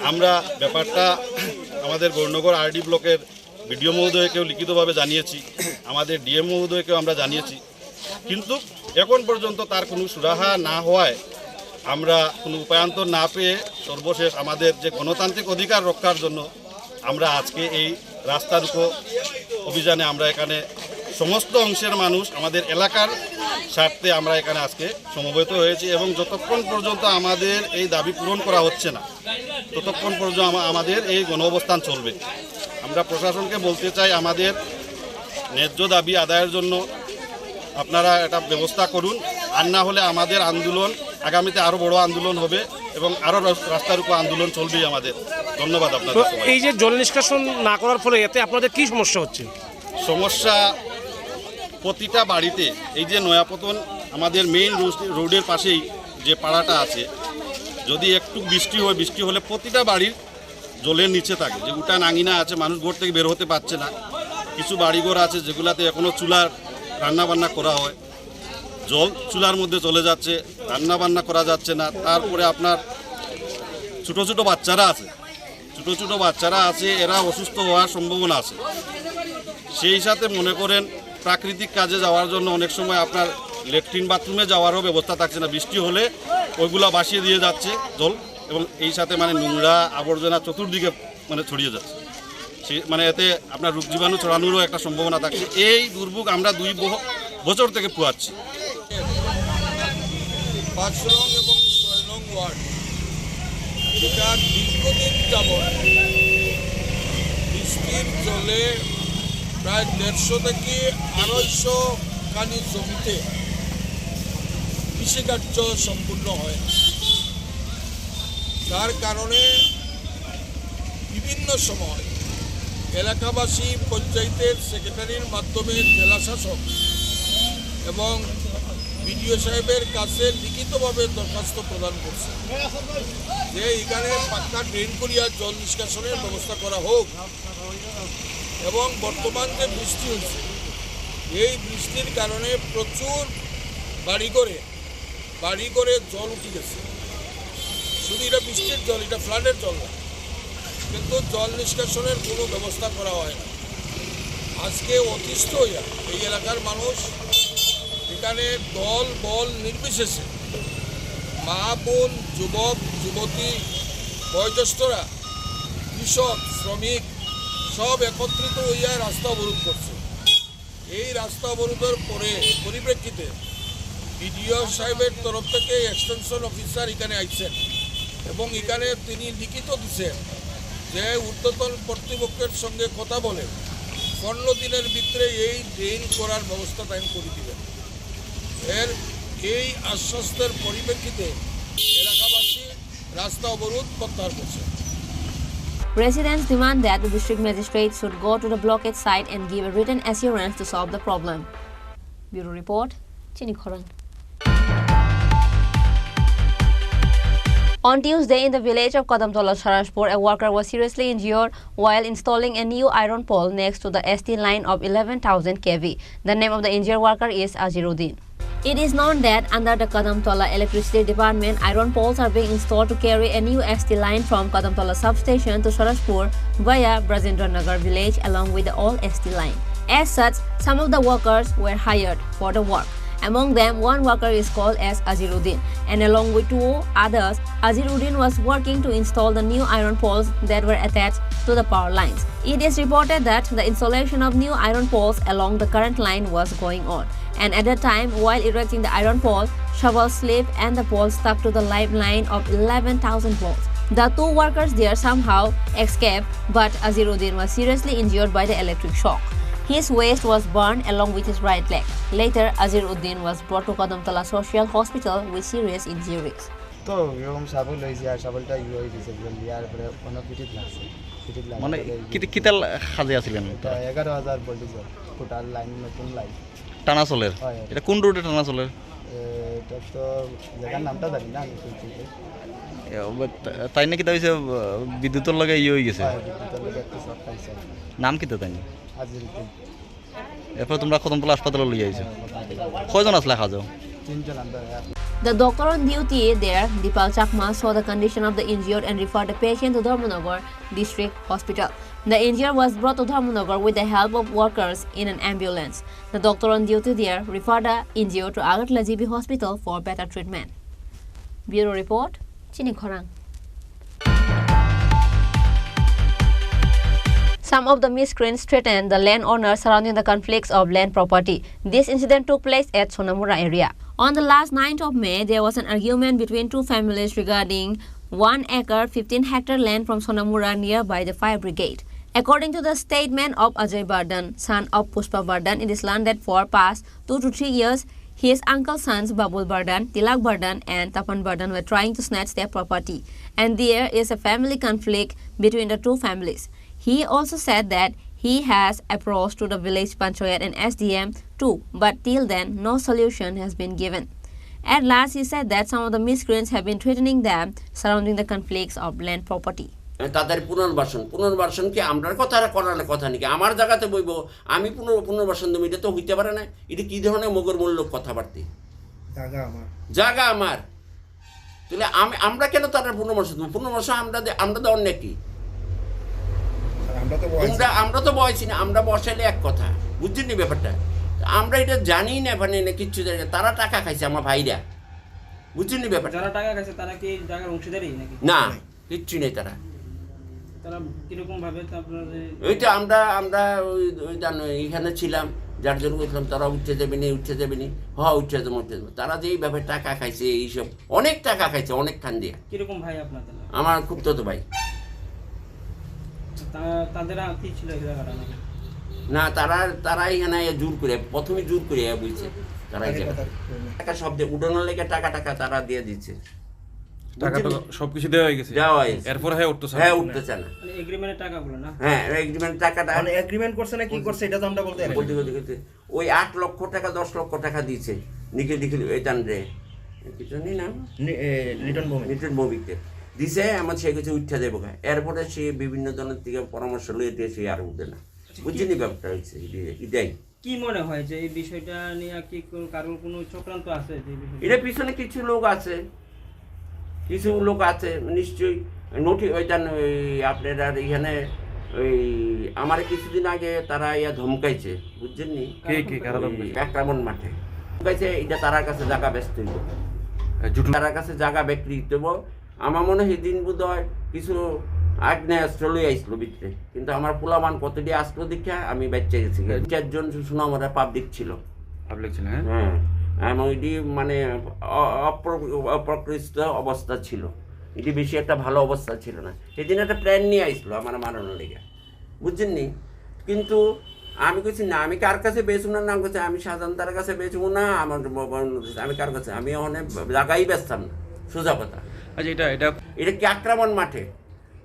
[SPEAKER 16] আমরা ব্যাপারটা আমাদের গৌরনগর আরডি ব্লকের বিডিও মহোদয়কেও লিখিতভাবে জানিয়েছি, আমাদের ডিএম মহোদয়কেও আমরা জানিয়েছি, কিন্তু এখন পর্যন্ত তার কোনো সুরাহা না হওয়ায় আমরা কোনো উপায়ান্তর না পেয়ে সর্বশেষ আমাদের যে গণতান্ত্রিক অধিকার রক্ষার জন্য আমরা আজকে এই রাস্তা রুখো অভিযানে আমরা এখানে সমস্ত অংশের মানুষ আমাদের এলাকার স্বার্থে আমরা এখানে আজকে সমবেত হয়েছি এবং যতক্ষণ পর্যন্ত আমাদের এই দাবি পূরণ করা হচ্ছে না ততক্ষণ পর্যন্ত আমাদের এই গণ অবস্থান চলবে। আমরা প্রশাসনকে বলতে চাই, আমাদের ন্যায্য দাবি আদায়ের জন্য আপনারা একটা ব্যবস্থা করুন, আর না হলে আমাদের আন্দোলন আগামীতে আরও বড় আন্দোলন হবে এবং আরও রাস্তার উপর আন্দোলন চলবেই আমাদের। ধন্যবাদ আপনাদের।
[SPEAKER 17] এই যে জল নিষ্কাশন না করার ফলে এতে আপনাদের কি সমস্যা হচ্ছে?
[SPEAKER 16] সমস্যা প্রতিটা বাড়িতে, এই যে নয়াপতন আমাদের মেইন রোডের পাশেই যে পাড়াটা আছে, যদি একটু বৃষ্টি হলে প্রতিটা বাড়ির জলের নিচে থাকে, যে উঠান আঙিনা আছে, মানুষ ঘর থেকে বের হতে পারছে না। কিছু বাড়িঘর আছে যেগুলাতে এখনও চুলার রান্নাবান্না করা হয়, জল চুলার মধ্যে চলে যাচ্ছে, রান্না বান্না করা যাচ্ছে না। তারপরে আপনার ছোটো ছোটো বাচ্চারা আছে, এরা অসুস্থ হওয়ার সম্ভাবনা আছে। সেই সাথে মনে করেন প্রাকৃতিক কাজে যাওয়ার জন্য অনেক সময় আপনার ল্যাট্রিন বাথরুমে যাওয়ারও ব্যবস্থা থাকছে না। বৃষ্টি হলে ওইগুলা ভাসিয়ে দিয়ে যাচ্ছে জল, এবং এই সাথে মানে নোংরা আবর্জনা চতুর্দিকে মানে ছড়িয়ে যাচ্ছে। মানে এতে আপনার রোগ জীবাণু ছড়ানোরও একটা সম্ভাবনা থাকছে। এই দুর্ভোগ আমরা 2 বছর থেকে পোয়াচ্ছি।
[SPEAKER 18] 5 নং এবং 6 নং ওয়ার্ড এটা দীর্ঘদিন যাবৎ বৃষ্টির জলে প্রায় 150 থেকে 250 কানি জমিতে কৃষিকার্য সম্পূর্ণ হয় না। যার কারণে বিভিন্ন সময় এলাকাবাসী পঞ্চায়েতের সেক্রেটারির মাধ্যমে জেলা শাসক এবং বিডিও সাহেবের কাছে লিখিতভাবে দরখাস্ত প্রদান করছে যে এখানে পাক্কা ড্রেন করিয়া জল নিষ্কাশনের ব্যবস্থা করা হোক। এবং বর্তমান যে বৃষ্টি হচ্ছে, এই বৃষ্টির কারণে প্রচুর বাড়ি করে জল উঠে গেছে। শুধু এটা বৃষ্টির জল, এটা ফ্লাডের জল না, কিন্তু জল নিষ্কাশনের কোনো ব্যবস্থা করা হয় না। আজকে অতিষ্ঠ হইয়া এই এলাকার মানুষ এখানে দল বল নির্বিশেষে মা বোন, যুবক যুবতী, বয়োজ্যেষ্ঠরা, কৃষক, শ্রমিক সব একত্রিত হইয়া রাস্তা অবরোধ করছে। এই রাস্তা অবরোধের পরিপ্রেক্ষিতে বিডিও সাহেবের তরফ থেকে এক্সটেনশন অফিসার এখানে আইছেন এবং এখানে তিনি লিখিত দিচ্ছেন যে ঊর্ধ্বতন কর্তৃপক্ষের সঙ্গে কথা বলে 15 দিনের ভিতরে এই ড্রেন করার ব্যবস্থা তাই করে দিবেন। এই আশ্বাসের পরিপ্রেক্ষিতে এলাকাবাসী রাস্তা অবরোধ প্রত্যাহার করছে।
[SPEAKER 12] Residents demand that the district magistrate should go to the blockade site and give a written assurance to solve the problem. Bureau Report, Chini Khorang. On Tuesday, in the village of Kadamtola, Sarashpur, a worker was seriously injured while installing a new iron pole next to the ST line of 11,000 kV. The name of the injured worker is Aziruddin. It is known that under the Kadamtola Electricity Department, iron poles are being installed to carry a new ST line from Kadamtola substation to Sarashpur via Brajendranagar village along with the old ST line. As such, some of the workers were hired for the work. Among them, one worker is called as Aziruddin, and along with 2 others, Aziruddin was working to install the new iron poles that were attached to the power lines. It is reported that the installation of new iron poles along the current line was going on, and at that time, while erecting the iron pole, shovels slipped and the pole stuck to the live line of 11,000 volts. The 2 workers there somehow escaped, but Aziruddin was seriously injured by the electric shock. His waist was burned along with his right leg. Later, Aziruddin was brought to Kadamtola Social Hospital with serious injuries.
[SPEAKER 19] তো এরকম সাবল হয়েছে আর সাবলটা ইয়ে হয়ে গেছে ইয়ার পরে কোনো পিটিত লাগছে
[SPEAKER 20] মানে কিতাল সাজে আছিলেন
[SPEAKER 19] 11,000 ভোল্টেজ টোটাল লাইন, নতুন লাইন
[SPEAKER 20] টানা চলের। এটা কোন রুটে টানা চলের?
[SPEAKER 19] এটা তো জায়গার নামটা জানি না আমি।
[SPEAKER 20] তাই না কিতা হয়েছে বিদ্যুতের লগে ইয়ে হয়ে গেছে? নাম কিতা তাই? এরপর তোমরা কদমতলা হাসপাতালে লইয়া আইছো? কয়জন আসলে খাজো?
[SPEAKER 19] 3 জন আমরা।
[SPEAKER 12] The doctor on duty there, Dipal Chakma, saw the condition of the injured and referred the patient to Dharmanagar District Hospital. The injured was brought to Dharmanagar with the help of workers in an ambulance. The doctor on duty there referred the injured to Agartala GB Hospital for better treatment. Bureau Report, Chini Khorang. Some of the miscreants threatened the landowners surrounding the conflicts of land property. This incident took place at Sonamura area. On the last 9th of May, there was an argument between 2 families regarding 1 acre 15-hectare land from Sonamura nearby the fire brigade. According to the statement of Ajay Bardhan, son of Pushpa Bardhan, it is learned that for past 2 to 3 years, his uncle's sons Babul Bardhan, Tilak Bardhan and Tapan Bardhan were trying to snatch their property, and there is a family conflict between the 2 families. He also said that he has approached to the village panchayat and SDM too, but till then no solution has been given. At last, he said that some of the miscreants have been threatening them surrounding the conflicts of land property.
[SPEAKER 21] তাদের পুনর্বাসন কি আমরার কথা করার কথা নাকি? আমার জায়গাতে বইব আমি পুনর্বাসন দেবো, এটা তো হইতে পারে না। এটা কি ধরনের মগর মূল্য কথাবার্তা? জায়গা আমার, তাহলে আমরা কেন তারা পুনর্বাস দেবো? পুনর্বাস আমরা দেওয়ার নাকি? আমরা তো বয়সী না, আমরা বসাইলে এক কথা, বুঝছেন নি ব্যাপারটা? আমরা এটা জানি না, না কিচ্ছু জানি না। তারা টাকা খাইছে আমার ভাইরা, বুঝছেন নি ব্যাপারটা?
[SPEAKER 6] যারা টাকা খাইছে তারা কি জায়গার অংশীদারই নাকি?
[SPEAKER 21] না, কিচ্ছু নেই। তারা
[SPEAKER 6] কিরকম ভাবে
[SPEAKER 21] ওইটা আমরা ওই জানো এইখানে ছিলাম, যার জন্য বলছিলাম তারা উঠতে যাবে নি উঠতে যাবে। তারা যে এইভাবে টাকা খাইছে, এইসব অনেক টাকা খাইছে, অনেক খান দিয়ে।
[SPEAKER 6] কিরকম ভাই আপনাদের?
[SPEAKER 21] আমার খুব তো ভাই।
[SPEAKER 6] তাদের কি ছিল এই জায়গাটা?
[SPEAKER 21] না, তারা এখানে জোর করে, প্রথমে জোর করে বুঝছে তারা টাকা সব দিয়ে উঠানোর লেগে টাকা তারা দিয়ে দিচ্ছে।
[SPEAKER 20] সবকিছু দেওয়া হয়ে গেছে, এরপর
[SPEAKER 21] উঠতেছে না।
[SPEAKER 6] এগ্রিমেন্টের টাকাগুলো না?
[SPEAKER 21] হ্যাঁ, এগ্রিমেন্ট টাকাটা
[SPEAKER 6] এগ্রিমেন্ট করছে না কি করছে এটা তো আমরা বলতে
[SPEAKER 21] বলতে ওই 8 লক্ষ টাকা 10 লক্ষ টাকা দিয়েছে নিখিল এই টান রে কিছু নেই না, লিটন ভৌমিককে দিছে। আমার সে কিছু উঠতে দেবো, এরপরে সে বিভিন্ন জনের থেকে পরামর্শ লইয়ে দিয়ে সে আর উঠবে না, বুঝছিনি ব্যাপারটা হয়েছে এটাই।
[SPEAKER 6] কি মনে হয় যে এই বিষয়টা নিয়ে কি কারোর কোনো চক্রান্ত আছে?
[SPEAKER 21] এটা পিছনে কিছু লোক আছে নিশ্চয়ই। আপনারা এখানে ওই আমার কিছুদিন আগে তারা ধমকাইছে, বুঝছেন নি? একরামন মাঠে ধমকাইছে, এটা তারার কাছে জায়গা ব্যস্ত হইব, তারার কাছে জায়গা বিক্রি দেব। আমার মনে হয় দিন বোধ হয় কিছু আগ্নেয়াস্ত্র লই আইসলো ভিতরে, কিন্তু আমার পোলামান কতটি আসলো দেখা আমি বাচ্চা গেছি। 4 জন শোনা আমার পাবলিক ছিল। হ্যাঁ, এবং এটি মানে অপ্রকৃষ্ট অবস্থা ছিল, এটি বেশি একটা ভালো অবস্থা ছিল না। সেদিন একটা প্ল্যান নিয়ে আসলো আমার মারানোর লেগে, বুঝছেন নি? কিন্তু আমি কইছি না, আমি কার কাছে বেচবো না, নাম করছে আমি শাহজাহান তার কাছে বেচবো না, আমার আমি কার কাছে, আমি অনেক জায়গায় বেচতাম না, সোজা কথা।
[SPEAKER 20] আচ্ছা,
[SPEAKER 21] এটা কি আক্রমণ মাঠে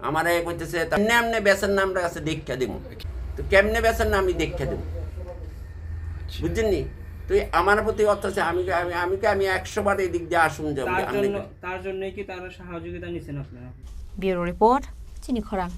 [SPEAKER 21] আমার কইতেছে এমনি বেচার না আমরা কাছে দেখা দিব, তো কেমনে বেচার না আমি দেখা দেব, বুঝছেন নি? তো আমার প্রতি অত্যাচার আমি 100 বার এই দিক দিয়ে আসুন যাবো।
[SPEAKER 6] তার জন্যই কি তারা সহযোগিতা নিছেন আপনারা?
[SPEAKER 12] ব্যুরো রিপোর্ট, চিনি খরাং।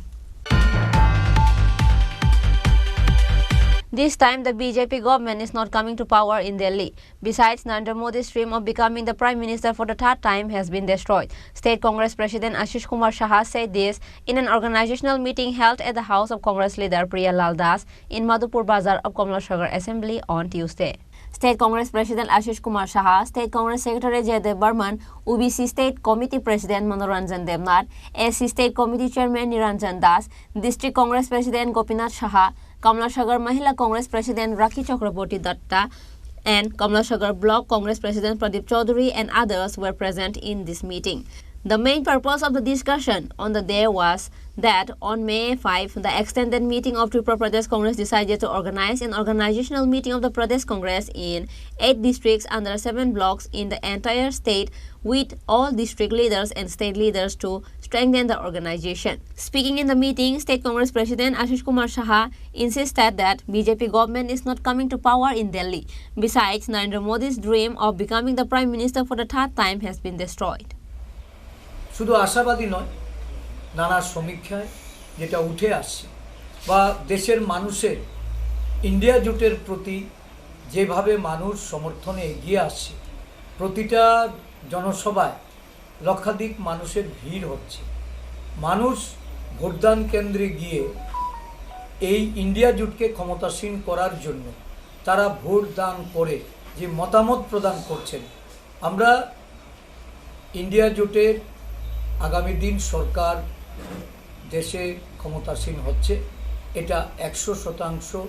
[SPEAKER 12] This time, the BJP government is not coming to power in Delhi. Besides, Narendra Modi's dream of becoming the Prime Minister for the 3rd time has been destroyed. State Congress President Ashish Kumar Saha said this in an organizational meeting held at the house of Congress leader Priya Lal Das in Madhupur Bazar of Kamla Sagar Assembly on Tuesday. State Congress President Ashish Kumar Saha, State Congress Secretary Jaydev Burman, OBC State Committee President Manoranjan Devnath, SC State Committee Chairman Niranjan Das, District Congress President Gopinath Saha, Kamla Sagar Mahila Congress President Rakhi Chakraborty Datta, and Kamla Sagar Block Congress President Pradeep Chaudhary and others were present in this meeting. The main purpose of the discussion on the day was that on May 5, the extended meeting of Tripura Pradesh Congress decided to organize an organizational meeting of the Pradesh Congress in 8 districts under 7 blocks in the entire state with all district leaders and state leaders to strengthen the organization. Speaking in the meeting, State Congress President Ashish Kumar Saha insisted that BJP government is not coming to power in Delhi. Besides, Narendra Modi's dream of becoming the Prime Minister for the 3rd time has been destroyed.
[SPEAKER 22] শুধু আশাবাদী নয়, নানা সমীক্ষায় যেটা উঠে আসছে বা দেশের মানুষের ইন্ডিয়া জোটের প্রতি যেভাবে মানুষ সমর্থনে এগিয়ে আসছে, প্রতিটা জনসভায় লক্ষাধিক মানুষের ভিড় হচ্ছে। মানুষ ভোটদান কেন্দ্রে গিয়ে এই ইন্ডিয়া জোটকে ক্ষমতাসীন করার জন্য তারা ভোট দান করে যে মতামত প্রদান করছেন, আমরা ইন্ডিয়া জোটের আগামী দিন সরকার দেশে ক্ষমতাসীন হচ্ছে, এটা 100%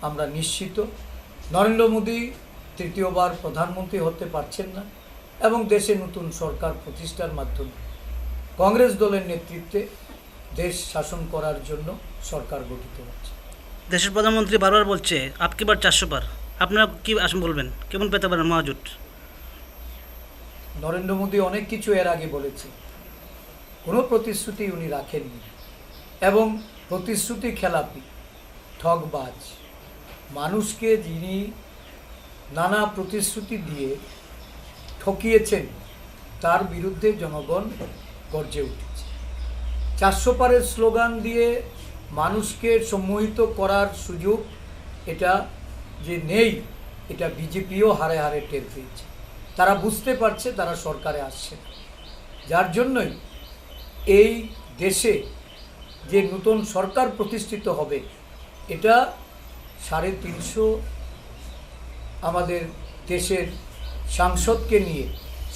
[SPEAKER 22] আমরা নিশ্চিত। নরেন্দ্র মোদী তৃতীয়বার প্রধানমন্ত্রী হতে পারছেন না এবং দেশে নতুন সরকার প্রতিষ্ঠার মাধ্যমে কংগ্রেস দলের নেতৃত্বে দেশ শাসন করার জন্য সরকার গঠিত হচ্ছে।
[SPEAKER 6] দেশের প্রধানমন্ত্রী বারবার বলছে আপকি বার 400 বার, আপনারা কি আসুন বলবেন কেমন পেতে পারেন মহাজোট?
[SPEAKER 22] নরেন্দ্র মোদী অনেক কিছু এর আগে বলেছে, কোনো প্রতিশ্রুতি উনি রাখেননি এবং প্রতিশ্রুতি খেলাপি, ঠকবাজ মানুষকে যিনি নানা প্রতিশ্রুতি দিয়ে ঠকিয়েছেন, তার বিরুদ্ধে জনগণ গর্জে উঠেছে। 400 পারের স্লোগান দিয়ে মানুষকে সম্মোহিত করার সুযোগ এটা যে নেই, এটা বিজেপিও হারে হারে টের পেয়েছে। তারা বুঝতে পারছে তারা সরকারে আসছে না, যার জন্যই এই দেশে যে নতুন সরকার প্রতিষ্ঠিত হবে এটা 350 আমাদের দেশের সাংসদকে নিয়ে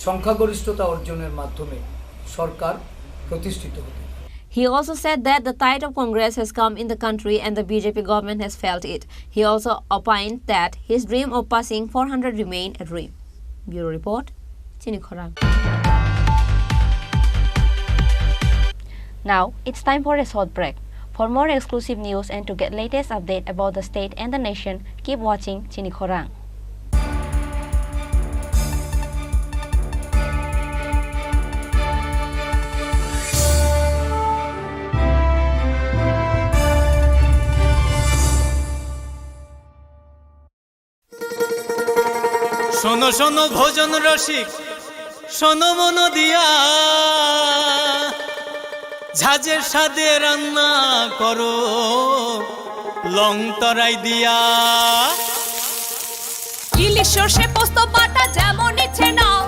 [SPEAKER 22] সংখ্যাগরিষ্ঠতা অর্জনের মাধ্যমে সরকার প্রতিষ্ঠিত হবে।
[SPEAKER 12] He also said that the tide of Congress has come in the country and the BJP government has felt it. He also opined that his dream of passing 400 remained a dream. Bureau Report, Chini Khorang. Now, it's time for a short break. For more exclusive news and to get latest update about the state and the nation, keep watching Chini Khorang.
[SPEAKER 7] শোনো শোনো ভোজন রসিক, শোনো মন দিয়া, ঝাঁঝের স্বাদে রান্না করো লং তরাই দিয়া।
[SPEAKER 11] ইলিশ সর্ষে পোস্ত বাটা যেমন ইচ্ছে নাও,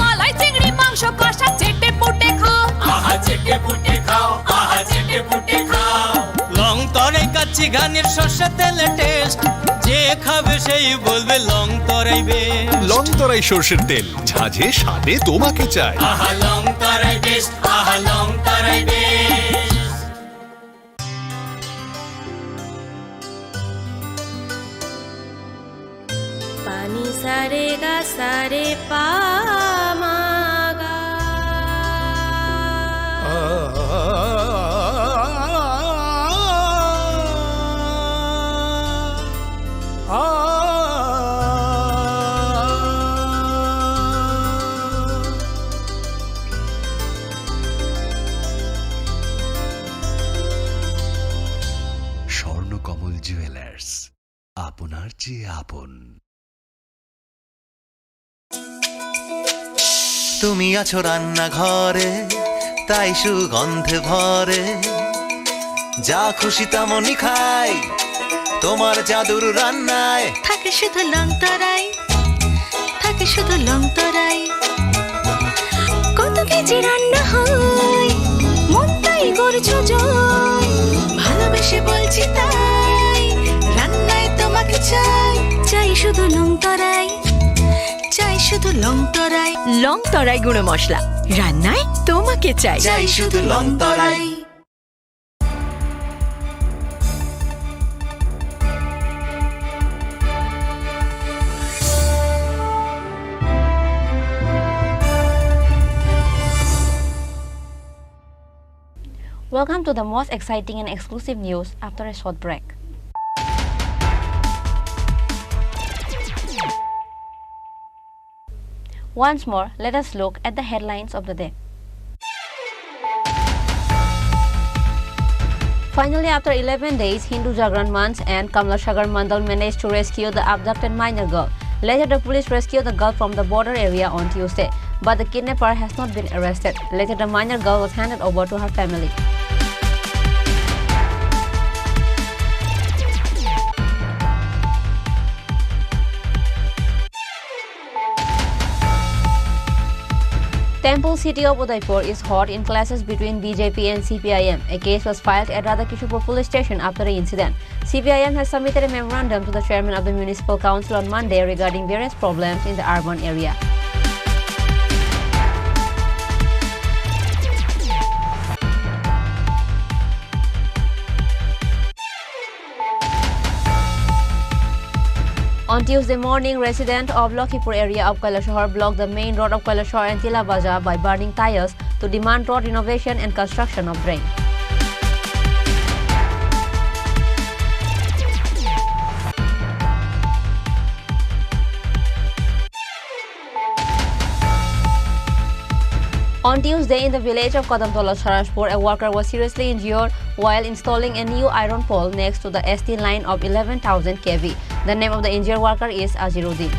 [SPEAKER 11] মালাই চিংড়ি মাংস কষা চেটে পুটে খাও,
[SPEAKER 7] আহা চেটে পুটে খাও, আহা চেটে পুটে খাও। লং তরাই কাচ্চি ঘানির সর্ষে তেলে টেস্ট, যে খাবে সেই বলবে লং তরাই বেশ।
[SPEAKER 3] লং তরাই সর্ষের তেল, ঝাঁঝে স্বাদে তোমাকে চাই।
[SPEAKER 7] আহা লং তরাই বেশ, আহা লং তরাই বেশ।
[SPEAKER 9] পানি সারে গা সারে পা মা গা।
[SPEAKER 4] স্বর্ণকমল জুয়েলার্স, আপনার চেয়ে আপন।
[SPEAKER 10] তুমি আছো রান্নাঘরে, তাই সুগন্ধে ভরে, যা খুশি তেমনই খাই তোমার জাদুর রান্নায়।
[SPEAKER 9] থাকে শুধু লং তরাই, থাকে শুধু লং তরাই। কত কেজি রান্না হয়, মন তাই করছো জয়। ভালোবেসে বলছি তাই, রান্নায় তোমাকে চাই। চাই শুধু লং তরাই, চাই শুধু লং তরাই। লং তরাই গুঁড়ো মশলা, রান্নায় তোমাকে চাই। চাই শুধু long Terai.
[SPEAKER 12] Welcome to the most exciting and exclusive news after a short break. Once more, let us look at the headlines of the day. Finally, after 11 days, Hindu Jagran Manch and Kamlasagar Mandal managed to rescue the abducted minor girl. Later, the police rescued the girl from the border area on Tuesday, but the kidnapper has not been arrested. Later, the minor girl was handed over to her family. Temple city of Udaipur is hot in clashes between BJP and CPIM. A case was filed at Radhakishpur police station after the incident. CPIM has submitted a memorandum to the chairman of the municipal council on Monday regarding various problems in the urban area. On Tuesday morning, residents of Lakhipur area of Kailashahar blocked the main road of Kailashahar and Tila Bazaar by burning tires to demand road renovation and construction of drain. On Tuesday, in the village of Kadamtola, Sarashpur, a worker was seriously injured while installing a new iron pole next to the ST line of 11,000 kV. The name of the injured worker is Aziruddin.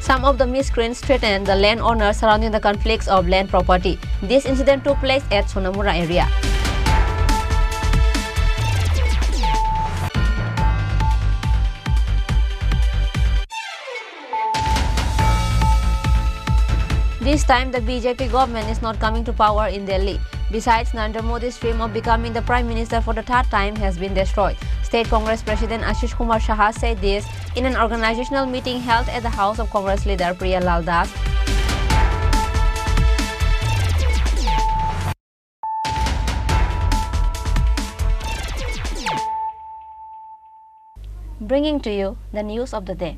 [SPEAKER 12] Some Some of the miscreants threatened the landowners surrounding the conflicts of land property. This incident took place at Sonamura area. This time, the BJP government is not coming to power in Delhi. Besides, Narendra Modi's dream of becoming the Prime Minister for the third time has been destroyed. State Congress President Ashish Kumar Shah said this in an organizational meeting held at the house of Congress leader Priya Lal Das. Bringing to you the news of the day.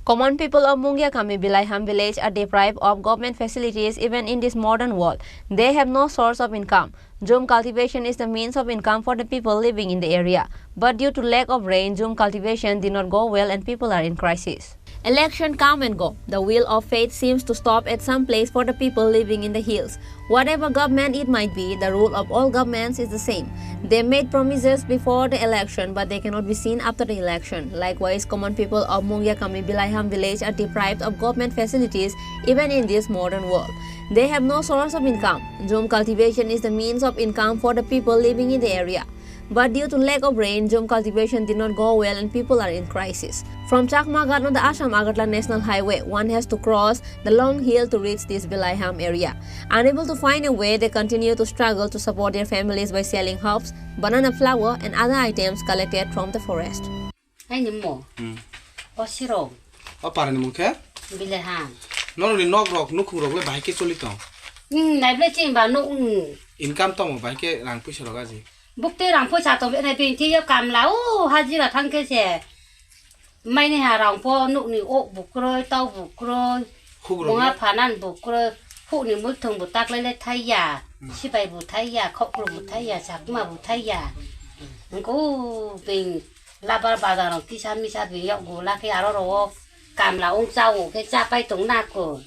[SPEAKER 12] Common people of Mungyakami Bilaiham village are deprived of government facilities even in this modern world. They have no source of income. Jhum cultivation is the means of income for the people living in the area. But due to lack of rain, jhum cultivation did not go well and people are in crisis. Election come and go. The wheel of fate seems to stop at some place for the people living in the hills. Whatever government it might be, the rule of all governments is the same. They made promises before the election, but they cannot be seen after the election. Likewise, common people of Mungyakami Bilaiham village are deprived of government facilities even in this modern world. They have no source of income. Jhum cultivation is the means of income for the people living in the area. But due to lack of rain, jhum cultivation did not go well and people are in crisis. From Chakmagat on the Assam-Agartala National Highway, one has to cross the long hill to reach this Bilaiham area. Unable to find a way, they continue to struggle to support their families by selling herbs, banana flour and other items collected from the forest.
[SPEAKER 2] Parang mungkin?
[SPEAKER 9] Bilaiham.
[SPEAKER 2] Nol nok rok nukung rok le baik ke solito.
[SPEAKER 9] Nai cimba nuk.
[SPEAKER 2] Income tomo baik ke rang puisi rok aja.
[SPEAKER 9] Bukti rang po satu ni pinti yo kam lau haji lah thang ke se. Mai ni rang po nuk ni ok bukroi tau bukroi. Bunga panan bukroi. Hu ni mutung butak le thai ya. Sipai butai ya, kopru butai ya, sakma butai ya. Engkau ping labar bazar rang kisah misah biok gula ke aroro. Kam lau ong ke capai tung nak ko.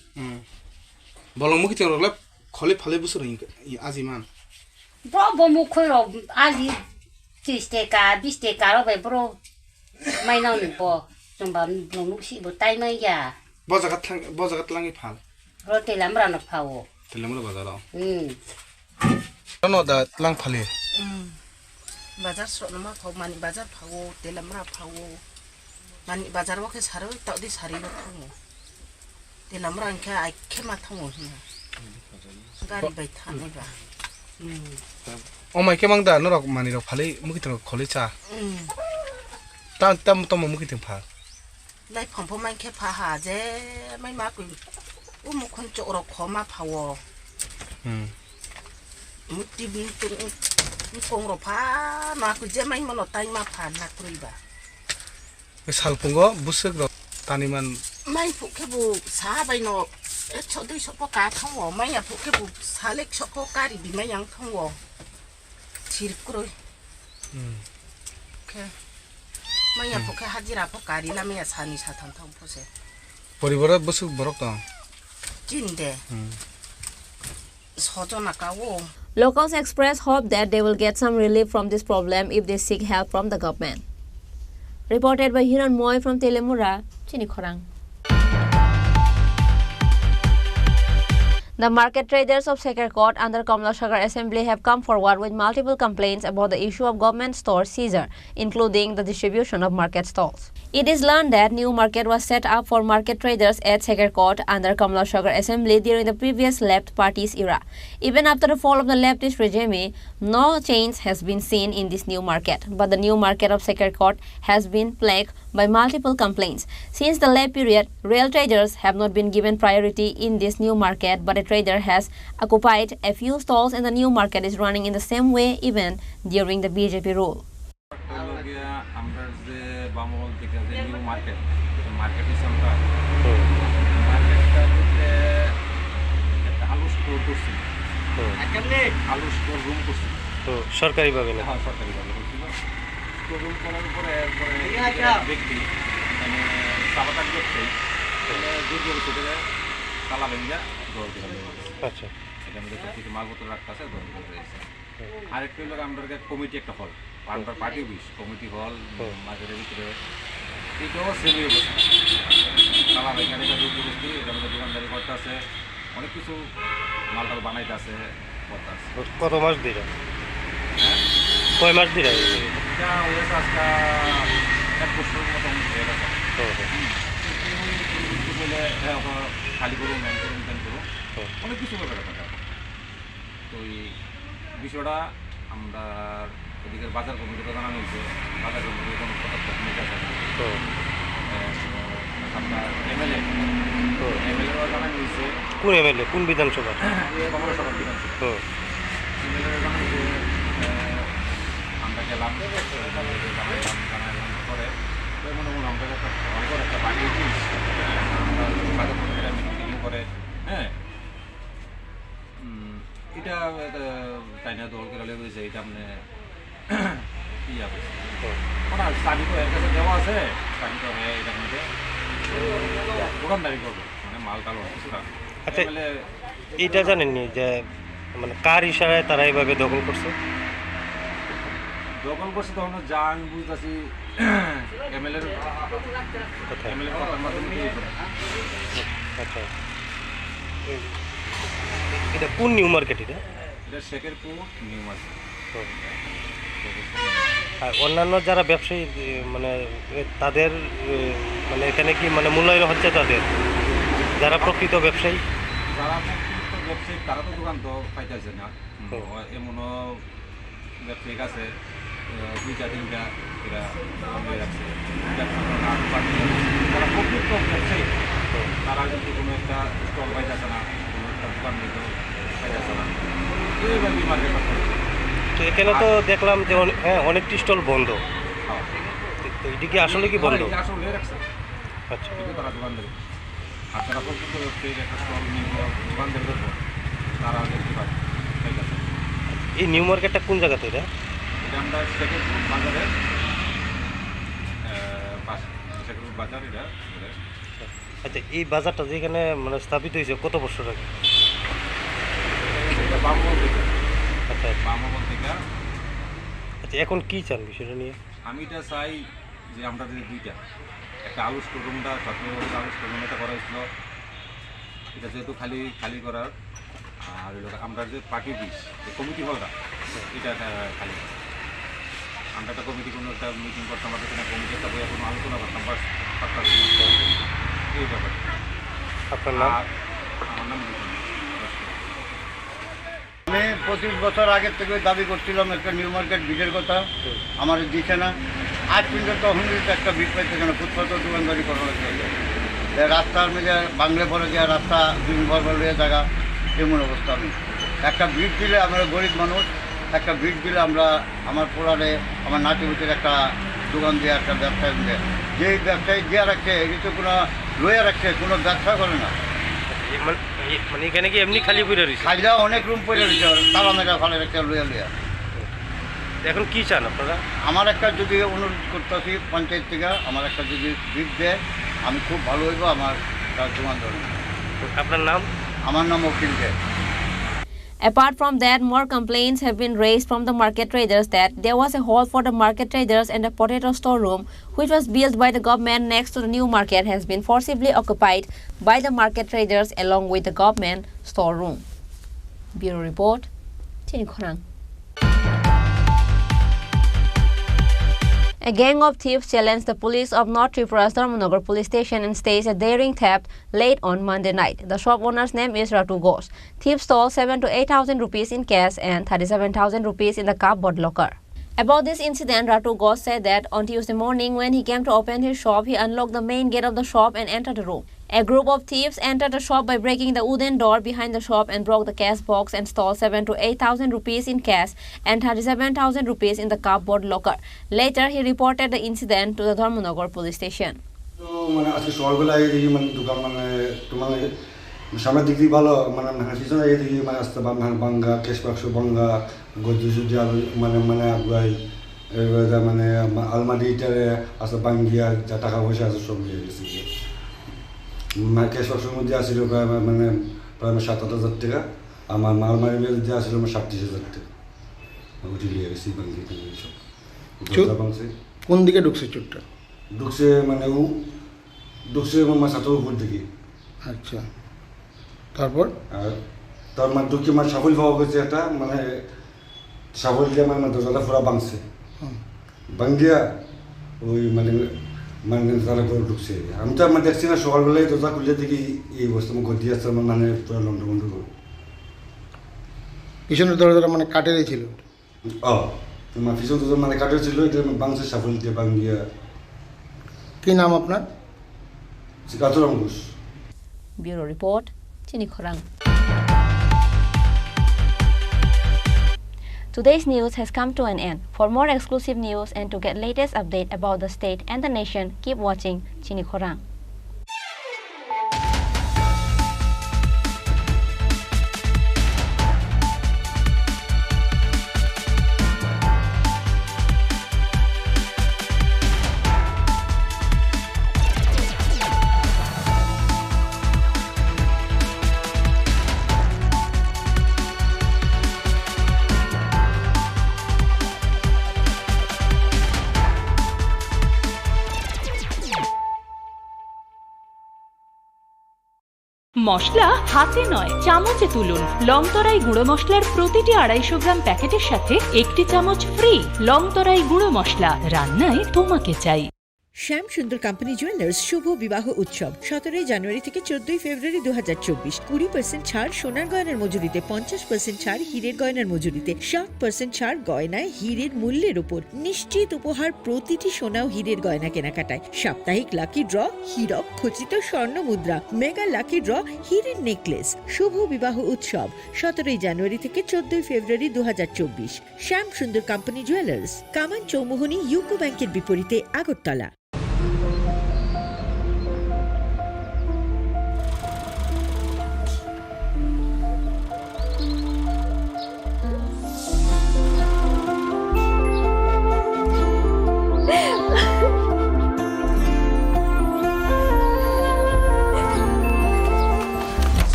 [SPEAKER 2] Bolong mungkin rok le kholi phale busur aja man.
[SPEAKER 9] Bro, bomu kuro ali 30 teka, 20 teka lo be bro. Mai nau ni bo, jomba nung si bo tai mai ya.
[SPEAKER 2] Bozakat langi phal.
[SPEAKER 9] Bro telam ra na phawo.
[SPEAKER 2] Telam ra bazar lo. No da lang phale.
[SPEAKER 8] Bazar sro na ma phaw mani bazar phawo, telam ra phawo. Mani bazar wa ke saro tau di sari lo phawo. Telam ra ke ai ke ma thawo hi. Gari bai than ba.
[SPEAKER 2] Oh my kemang dah norok mani rok phale mungkin rok kholi cha. Tam mungkin phal.
[SPEAKER 8] Lai phom phom mai ke pha ha je mai ma ku. Mu khon cho rok kho ma phawo. Muti bin tu kong rok pha ma ku je mai mono tai ma pha na krui ba.
[SPEAKER 2] Sal pungo busuk rok taniman.
[SPEAKER 8] Mai phu ke bu sa bai no. Cho đi shop cá thong wo mai ya phụ cái vụ xả lệch shop cá đi bị mai yang thong wo chỉ rồi okay mai ya phụ cái hajira phụ cá đi là mai ya xả ni xả thong thong phụ se
[SPEAKER 2] Poribarat busuk borok to
[SPEAKER 8] jinde sojo nakawo.
[SPEAKER 12] Locals express hope that they will get some relief from this problem if they seek help from the government. Reported by Hiran Moy from Telemura, Chini Khorang. The market traders of Sekerkot under Kamla Sagar Assembly have come forward with multiple complaints about the issue of government store seizure, including the distribution of market stalls. It is learned that new market was set up for market traders at Sekerkot under Kamla Sagar Assembly during the previous left party's era. Even after the fall of the leftist regime, no change has been seen in this new market. But the new market of Sekerkot has been plagued by multiple complaints. Since the late period, real traders have not been given priority in this new market, but a trader has occupied a few stalls and the new market is running in the same way even during the BJP rule.
[SPEAKER 17] সরকারি ভাবে না
[SPEAKER 16] সরকারি ভাবে room করার পরে ব্যক্তি মানে সাবাতার করছে দুর্যোগ সেটা তালা ভেঙে দৌড় করে
[SPEAKER 17] আচ্ছা
[SPEAKER 16] এখানে দেখতে কিছু মালপত্র রাখতে আছে দৌড় করে রয়েছে আরেকটা হলো আমাদের কমিটি একটা হল পার্টি অফিস কমিটি হল মার্কেটের ভিতরে
[SPEAKER 1] এটাও সেমই অবস্থা। তারা এখানে এটা দুর্বৃত্তি, এটার মধ্যে দোকানদারি করতে আছে, অনেক কিছু মালটাল বানাইতে আছে, করতে আছে।
[SPEAKER 17] কত মাস ধরে?
[SPEAKER 1] হ্যাঁ,
[SPEAKER 17] কয় মাস ধরে?
[SPEAKER 1] এটা হয়েছে আজকে 1 বছরের মতো হয়ে গেছে। বলে খালি করুন, ম্যান করুন, ম্যান করুন, অনেক কিছু ব্যাপার থাকে। তো এই বিষয়টা আমরা এদিকে বাজার কমিটিকে জানানো হয়েছে, বাজার কমিটি কোনো পদক্ষেপ নিতে আছে আপনার এমএলএও জানানো হয়েছে।
[SPEAKER 17] কোন এমএলএ, কোন বিধানসভা?
[SPEAKER 1] কমলসভা বিধানসভা। এমএলএ জানানো হয়েছে, আমরা গেলাম, জানাইলাম পরে মনে মনে আমরা একটা বাড়িয়ে দিই, আমরা বাজার কমিটিটা মিটিং করে, হ্যাঁ এটা চাইনা দল করে লেগেছে, এটা মানে ইয়া করছে ওনার চাবি তো এর কাছে দেওয়া আছে, চাবি তো হ্যাঁ এটার মধ্যে দোকানদারি করবে, মানে মাল টাল কিছুটা।
[SPEAKER 17] আচ্ছা, এইটা জানেননি যে মানে কার ইশারায় তারা এইভাবে দখল করছে?
[SPEAKER 1] দখল করছে তো আমরা জান বুঝতেছি এমএলএর কথার মাধ্যমে।
[SPEAKER 17] আচ্ছা, এটা কোন নিউ মার্কেট? এটা
[SPEAKER 1] শেখেরপুর নিউ মার্কেট।
[SPEAKER 17] আর অন্যান্য যারা ব্যবসায়ী মানে তাদের মানে এখানে কি মানে মূল্যায়ন হচ্ছে তাদের, যারা প্রকৃত ব্যবসায়ী?
[SPEAKER 1] যারা প্রকৃত ব্যবসায়ী তারা তো দোকান তো পাইতেছে না, এমনও ব্যবসায়িক আছে 2-3টা এরা হয়ে যাচ্ছে। যারা প্রকৃত ব্যবসায়ী তারা যদি কোনো একটা স্টল পাইতেছে না, কোনো একটা দোকান নিতে পাইতেছে না, এইভাবে মার্কেট করতে।
[SPEAKER 17] তো এখানে তো দেখলাম যে হ্যাঁ অনেকটি স্টল বন্ধ, তো এদিকে আসলে কি বন্ধ?
[SPEAKER 1] আসলে রাখছে।
[SPEAKER 17] আচ্ছা,
[SPEAKER 1] তারা দোকানদারি, আর যারা প্রকৃত ব্যবসায়ীর একটা স্টল নিয়ে দোকানদারি করবো তারা দেখতে পাবে।
[SPEAKER 17] এই নিউ মার্কেটটা কোন জায়গাতে? এটা
[SPEAKER 1] আমরা শেখেরপুর বাজারের পাশে, শেখেরপুর বাজার এটা।
[SPEAKER 17] আচ্ছা, এই বাজারটা যেখানে মানে স্থাপিত হয়েছে কত বছর আগে?
[SPEAKER 1] বামমহল থেকে।
[SPEAKER 17] আচ্ছা,
[SPEAKER 1] বামমহল থেকে।
[SPEAKER 17] আচ্ছা, এখন কি চান বিষয়টা নিয়ে?
[SPEAKER 1] আমি এটা চাই যে আমরা যে দুইটা, একটা আলু স্টোররুমটা আলু স্টোররুম এটা করা হয়েছিল, এটা যেহেতু খালি করার, আর আমরা যে পার্টি অফিস যে কমিটি হলটা এটা খালি, আমরা একটা কমিটি কোনো একটা মিটিং করতাম, আমরা সেখানে কমিটি একটা বইয়ে কোনো আলোচনা করতাম, এই ব্যাপারে।
[SPEAKER 17] আপনার নাম?
[SPEAKER 1] আমার নাম
[SPEAKER 5] আমি 25 বছর আগের থেকে দাবি করছিলাম একটা নিউ মার্কেট ভিড়ের কথা, আমার দিচ্ছে না। আজ পর্যন্ত তখন একটা ভিড় পাইছে কেন? ফুটপাত দোকানদারি করা হয়েছে, রাস্তার মধ্যে বাংলা পরে দেওয়া রাস্তা দুই ভর হয়ে জায়গা, এমন অবস্থা। আমি একটা ভিড় দিলে আমরা গরিব মানুষ, একটা ভিড় দিলে আমরা আমার পোলারে আমার নাতি বুটির একটা দোকান দিয়ে একটা ব্যবসায় দিয়ে, যেই ব্যবসায়ী দিয়ে রাখছে এগুলো কোনো লইয়া রাখছে, কোনো ব্যবসা করে না।
[SPEAKER 17] মানে এখানে কি এমনি খালি পড়ে রয়েছে?
[SPEAKER 5] খাইলা অনেক রুম পড়ে রয়েছে, তালা মেরা ফালে রাখছে লইয়া।
[SPEAKER 17] এখন কি চান আপনারা?
[SPEAKER 5] আমার একটা যদি অনুরোধ করতেছি পঞ্চায়েত থেকে, আমার একটা যদি ভিড় দেয় আমি খুব ভালো হইব। আমার দোকান ধরুন।
[SPEAKER 17] আপনার নাম?
[SPEAKER 5] আমার নাম অখিল দে।
[SPEAKER 12] Apart from that, more complaints have been raised from the market traders that there was a hall for the market traders and a potato storeroom, which was built by the government next to the new market, has been forcibly occupied by the market traders along with the government storeroom. Bureau Report, Chini Khorang. A gang of thieves challenged the police of North Tripura's Dharmanagar police station and staged a daring theft late on Monday night. The shop owner's name is Ratu Ghosh. Thieves stole 7,000 to 8,000 rupees in cash and 37,000 rupees in the cardboard locker. About this incident, Ratu Ghosh said that on Tuesday morning when he came to open his shop, he unlocked the main gate of the shop and entered the room. A group of thieves entered the shop by breaking the wooden door behind the shop and broke the cash box and stole 7,000 to 8,000 rupees in cash and 37,000 rupees in the cardboard locker. Later, he reported the incident to the Dharmanagar police station.
[SPEAKER 23] মানে আজকে সকালবেলায় দেখি মানে দোকান মানে তোমার সামনের দিক দিয়ে ভালো মানে পিছনে এই দিকে মানে আসতে ভাঙ্গা ক্যাশ বাক্স ভাঙ্গা গজ্জু সুজি মানে আগুয়াই মানে আলমারিটারে আসতে ভাঙ্গিয়া যা টাকা পয়সা আছে সব নিয়ে গেছি। মানে ক্যাশ বাক্সের মধ্যে আসছিল প্রায় মানে 7,000 টাকা, আমার আলমারির মধ্যে আসছিল 37,000 টাকা, ওটি নিয়ে গেছি ভাঙ্গি সব।
[SPEAKER 2] কোন দিকে ঢুকছে চোরটা?
[SPEAKER 23] ঢুকছে মানে ও ঢুকছে আমার ছাত্র উপর দিকে।
[SPEAKER 2] আচ্ছা, তারপর
[SPEAKER 23] আর তার মানে ঢুকে মানে সাফল পাওয়া গেছে একটা মানে সাফল দিয়ে মানে দরজাটা পুরা ভাঙছে, ভাঙ্গিয়া ওই মানে মানে তারা করে ঢুকছে। আমি তো আমার দেখছি না, সকালবেলায় দরজা খুলে দেখি এই অবস্থা আমার গদি আসছে, আমার মানে পুরো লন্ডভন্ড করে।
[SPEAKER 2] পিছনের দরজাটা মানে কাঠেরই ছিল?
[SPEAKER 23] তোমার পিছন দরজা মানে কাঠের ছিল, এটা ভাঙছে সাফল দিয়ে ভাঙ্গিয়া।
[SPEAKER 2] কি নাম আপনার?
[SPEAKER 23] কাতুরাম Ghosh.
[SPEAKER 12] Bureau Report, Chini Khorang. Today's news has come to an end. For more exclusive news and to get latest update about the state and the nation, keep watching Chini Khorang.
[SPEAKER 13] মশলা হাতে নয় চামচে তুলুন। লংতরাই গুঁড়ো মশলার প্রতিটি 250 গ্রাম প্যাকেটের সাথে 1টি চামচ ফ্রি। লংতরাই গুঁড়ো মশলা, রান্নায় তোমাকে চাই।
[SPEAKER 14] শ্যাম সুন্দর কোম্পানি জুয়েলার্স শুভ বিবাহ উৎসব 17 জানুয়ারি থেকে 14 ফেব্রুয়ারি 2024। 20% ছাড় সোনার গয়নার মজুরিতে, 50% ছাড় হীরের গয়নার মজুরিতে, 60% ছাড় গয়নায় হীরের মূল্যের উপর, নিশ্চিত উপহার প্রতিটি সোনা ও হীরের গয়না কেনাকাটায়, সাপ্তাহিক লাকি ড্র, হীরক খচিত স্বর্ণ মুদ্রা, মেগা লাকি ড্র, হীরের নেকলেস। শুভ বিবাহ উৎসব 17 জানুয়ারি থেকে 14 ফেব্রুয়ারি 2024। শ্যাম সুন্দর কোম্পানি জুয়েলার্স, কামান চৌমুহনী ইউকো ব্যাংকের বিপরীতে, আগরতলা।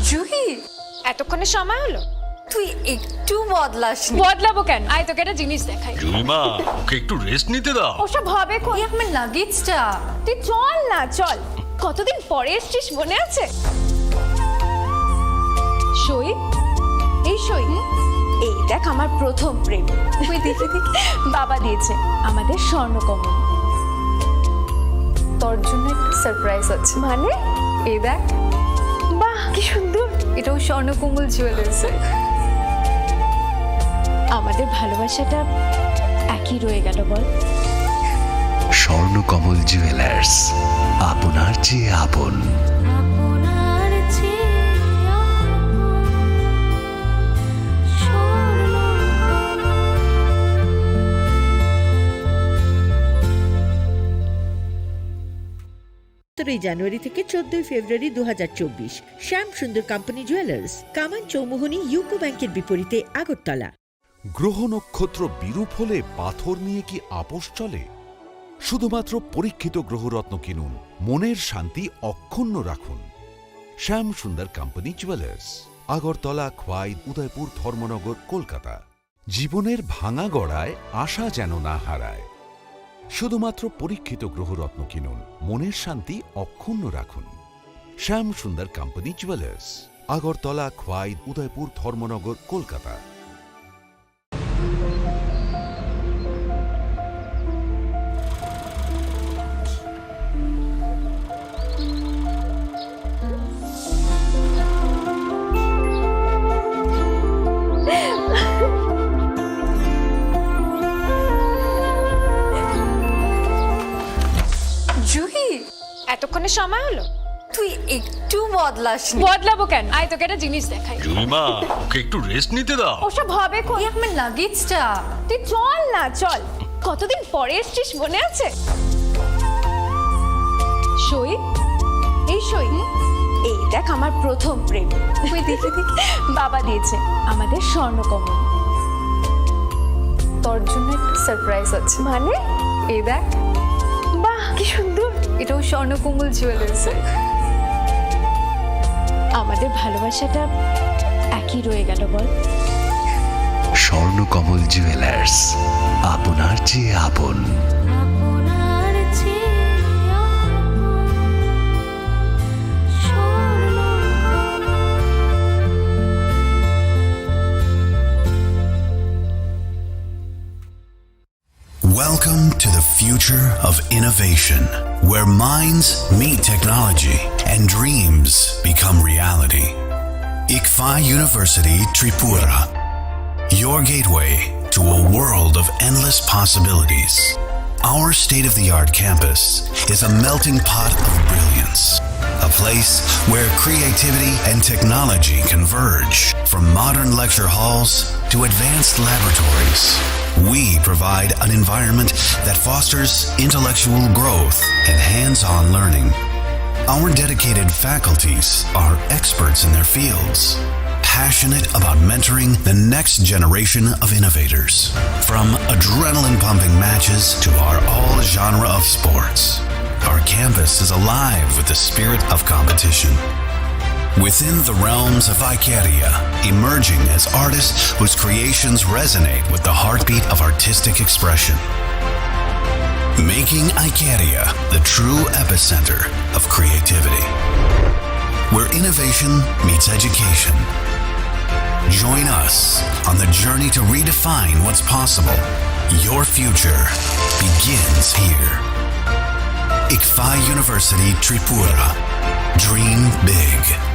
[SPEAKER 11] জুহি, এতক্ষণে সময় হলো? তুই একটু বদলাসনি। বদলাবো কেন? আয় তোকে একটা জিনিস দেখাই।
[SPEAKER 3] জুইমা, ওকে একটু রেস্ট নিতে দাও।
[SPEAKER 11] ওসব হবে কই, আমার লাগেজটা। তুই চল না, চল। কতদিন পরে এসছিস, মনে আছে? সই, এই সই, এই দেখ আমার প্রথম প্রেম। তুই দেখে দেখ, বাবা দিয়েছে আমাদের স্বর্ণকমল। তোর জন্য একটা সারপ্রাইজ আছে। মানে? এই দেখ। বাহ, কি সুন্দর। এটাও স্বর্ণকমল জুয়েলার্স। আমাদের ভালোবাসাটা একই রয়ে গেল, বল।
[SPEAKER 4] স্বর্ণকমল জুয়েলার্স, আপনার চেয়ে আপন।
[SPEAKER 14] জানুয়ারি থেকে 14 ফেব্রুয়ারি 2024। শ্যাম সুন্দর কোম্পানি জুয়েলার্স, কামান চৌমুহনী ইউকো ব্যাংকের বিপরীতে, আগরতলা।
[SPEAKER 3] গ্রহ নক্ষত্র বিরূপ হলে পাথর নিয়ে কি আপোষ চলে? শুধুমাত্র পরীক্ষিত গ্রহরত্ন কিনুন, মনের শান্তি অক্ষুণ্ণ রাখুন। শ্যাম সুন্দর কোম্পানি জুয়েলার্স, আগরতলা, খোয়াই, উদয়পুর, ধর্মনগর, কলকাতা। জীবনের ভাঙা গড়ায় আশা যেন না হারায়। শুধুমাত্র পরীক্ষিত গ্রহরত্ন কিনুন, মনের শান্তি অক্ষুণ্ণ রাখুন। শ্যাম সুন্দর কোম্পানি জুয়েলার্স, আগরতলা, খোয়াই, উদয়পুর, ধর্মনগর, কলকাতা।
[SPEAKER 11] এতক্ষণে সময় হলো? তুই একটু বদলাসনি। বদলাবো কেন? আয় তোকে একটা জিনিস দেখাই।
[SPEAKER 3] জুইমা, ওকে একটু রেস্ট নিতে দাও।
[SPEAKER 11] ওসব হবে কই, আমার লাগেজটা। তুই চল না, চল। কতদিন পরে এসছিস, মনে আছে? সই, এই সই, এই দেখ আমার প্রথম প্রেম। তুই দেখে দেখ, বাবা দিয়েছে আমাদের স্বর্ণকমল। তোর জন্য একটা সারপ্রাইজ আছে। মানে? এই দেখ। বাহ, কি সুন্দর। এটাও স্বর্ণকমল জুয়েলার্স। আমাদের ভালোবাসাটা একই রয়ে গেল, বল।
[SPEAKER 4] স্বর্ণকমল জুয়েলার্স, আপনার চেয়ে আপন।
[SPEAKER 9] আপনার চেয়ে
[SPEAKER 4] future of innovation, where minds meet technology and dreams become reality. ICFA University Tripura, your gateway to a world of endless possibilities. Our state-of-the-art campus is a melting pot of brilliance, a place where creativity and technology converge. From modern lecture halls to advanced laboratories, we provide an environment that fosters intellectual growth and hands-on learning. Our dedicated faculties are experts in their fields, passionate about mentoring the next generation of innovators. From adrenaline-pumping matches to our all-genre of sports, our campus is alive with the spirit of competition. Within the realms of Icaria, emerging as artists whose creations resonate with the heartbeat of artistic expression. Making Icaria the true epicenter of creativity, where innovation meets education. Join us on the journey to redefine what's possible. Your future begins here. ICFA University Tripura. Dream big.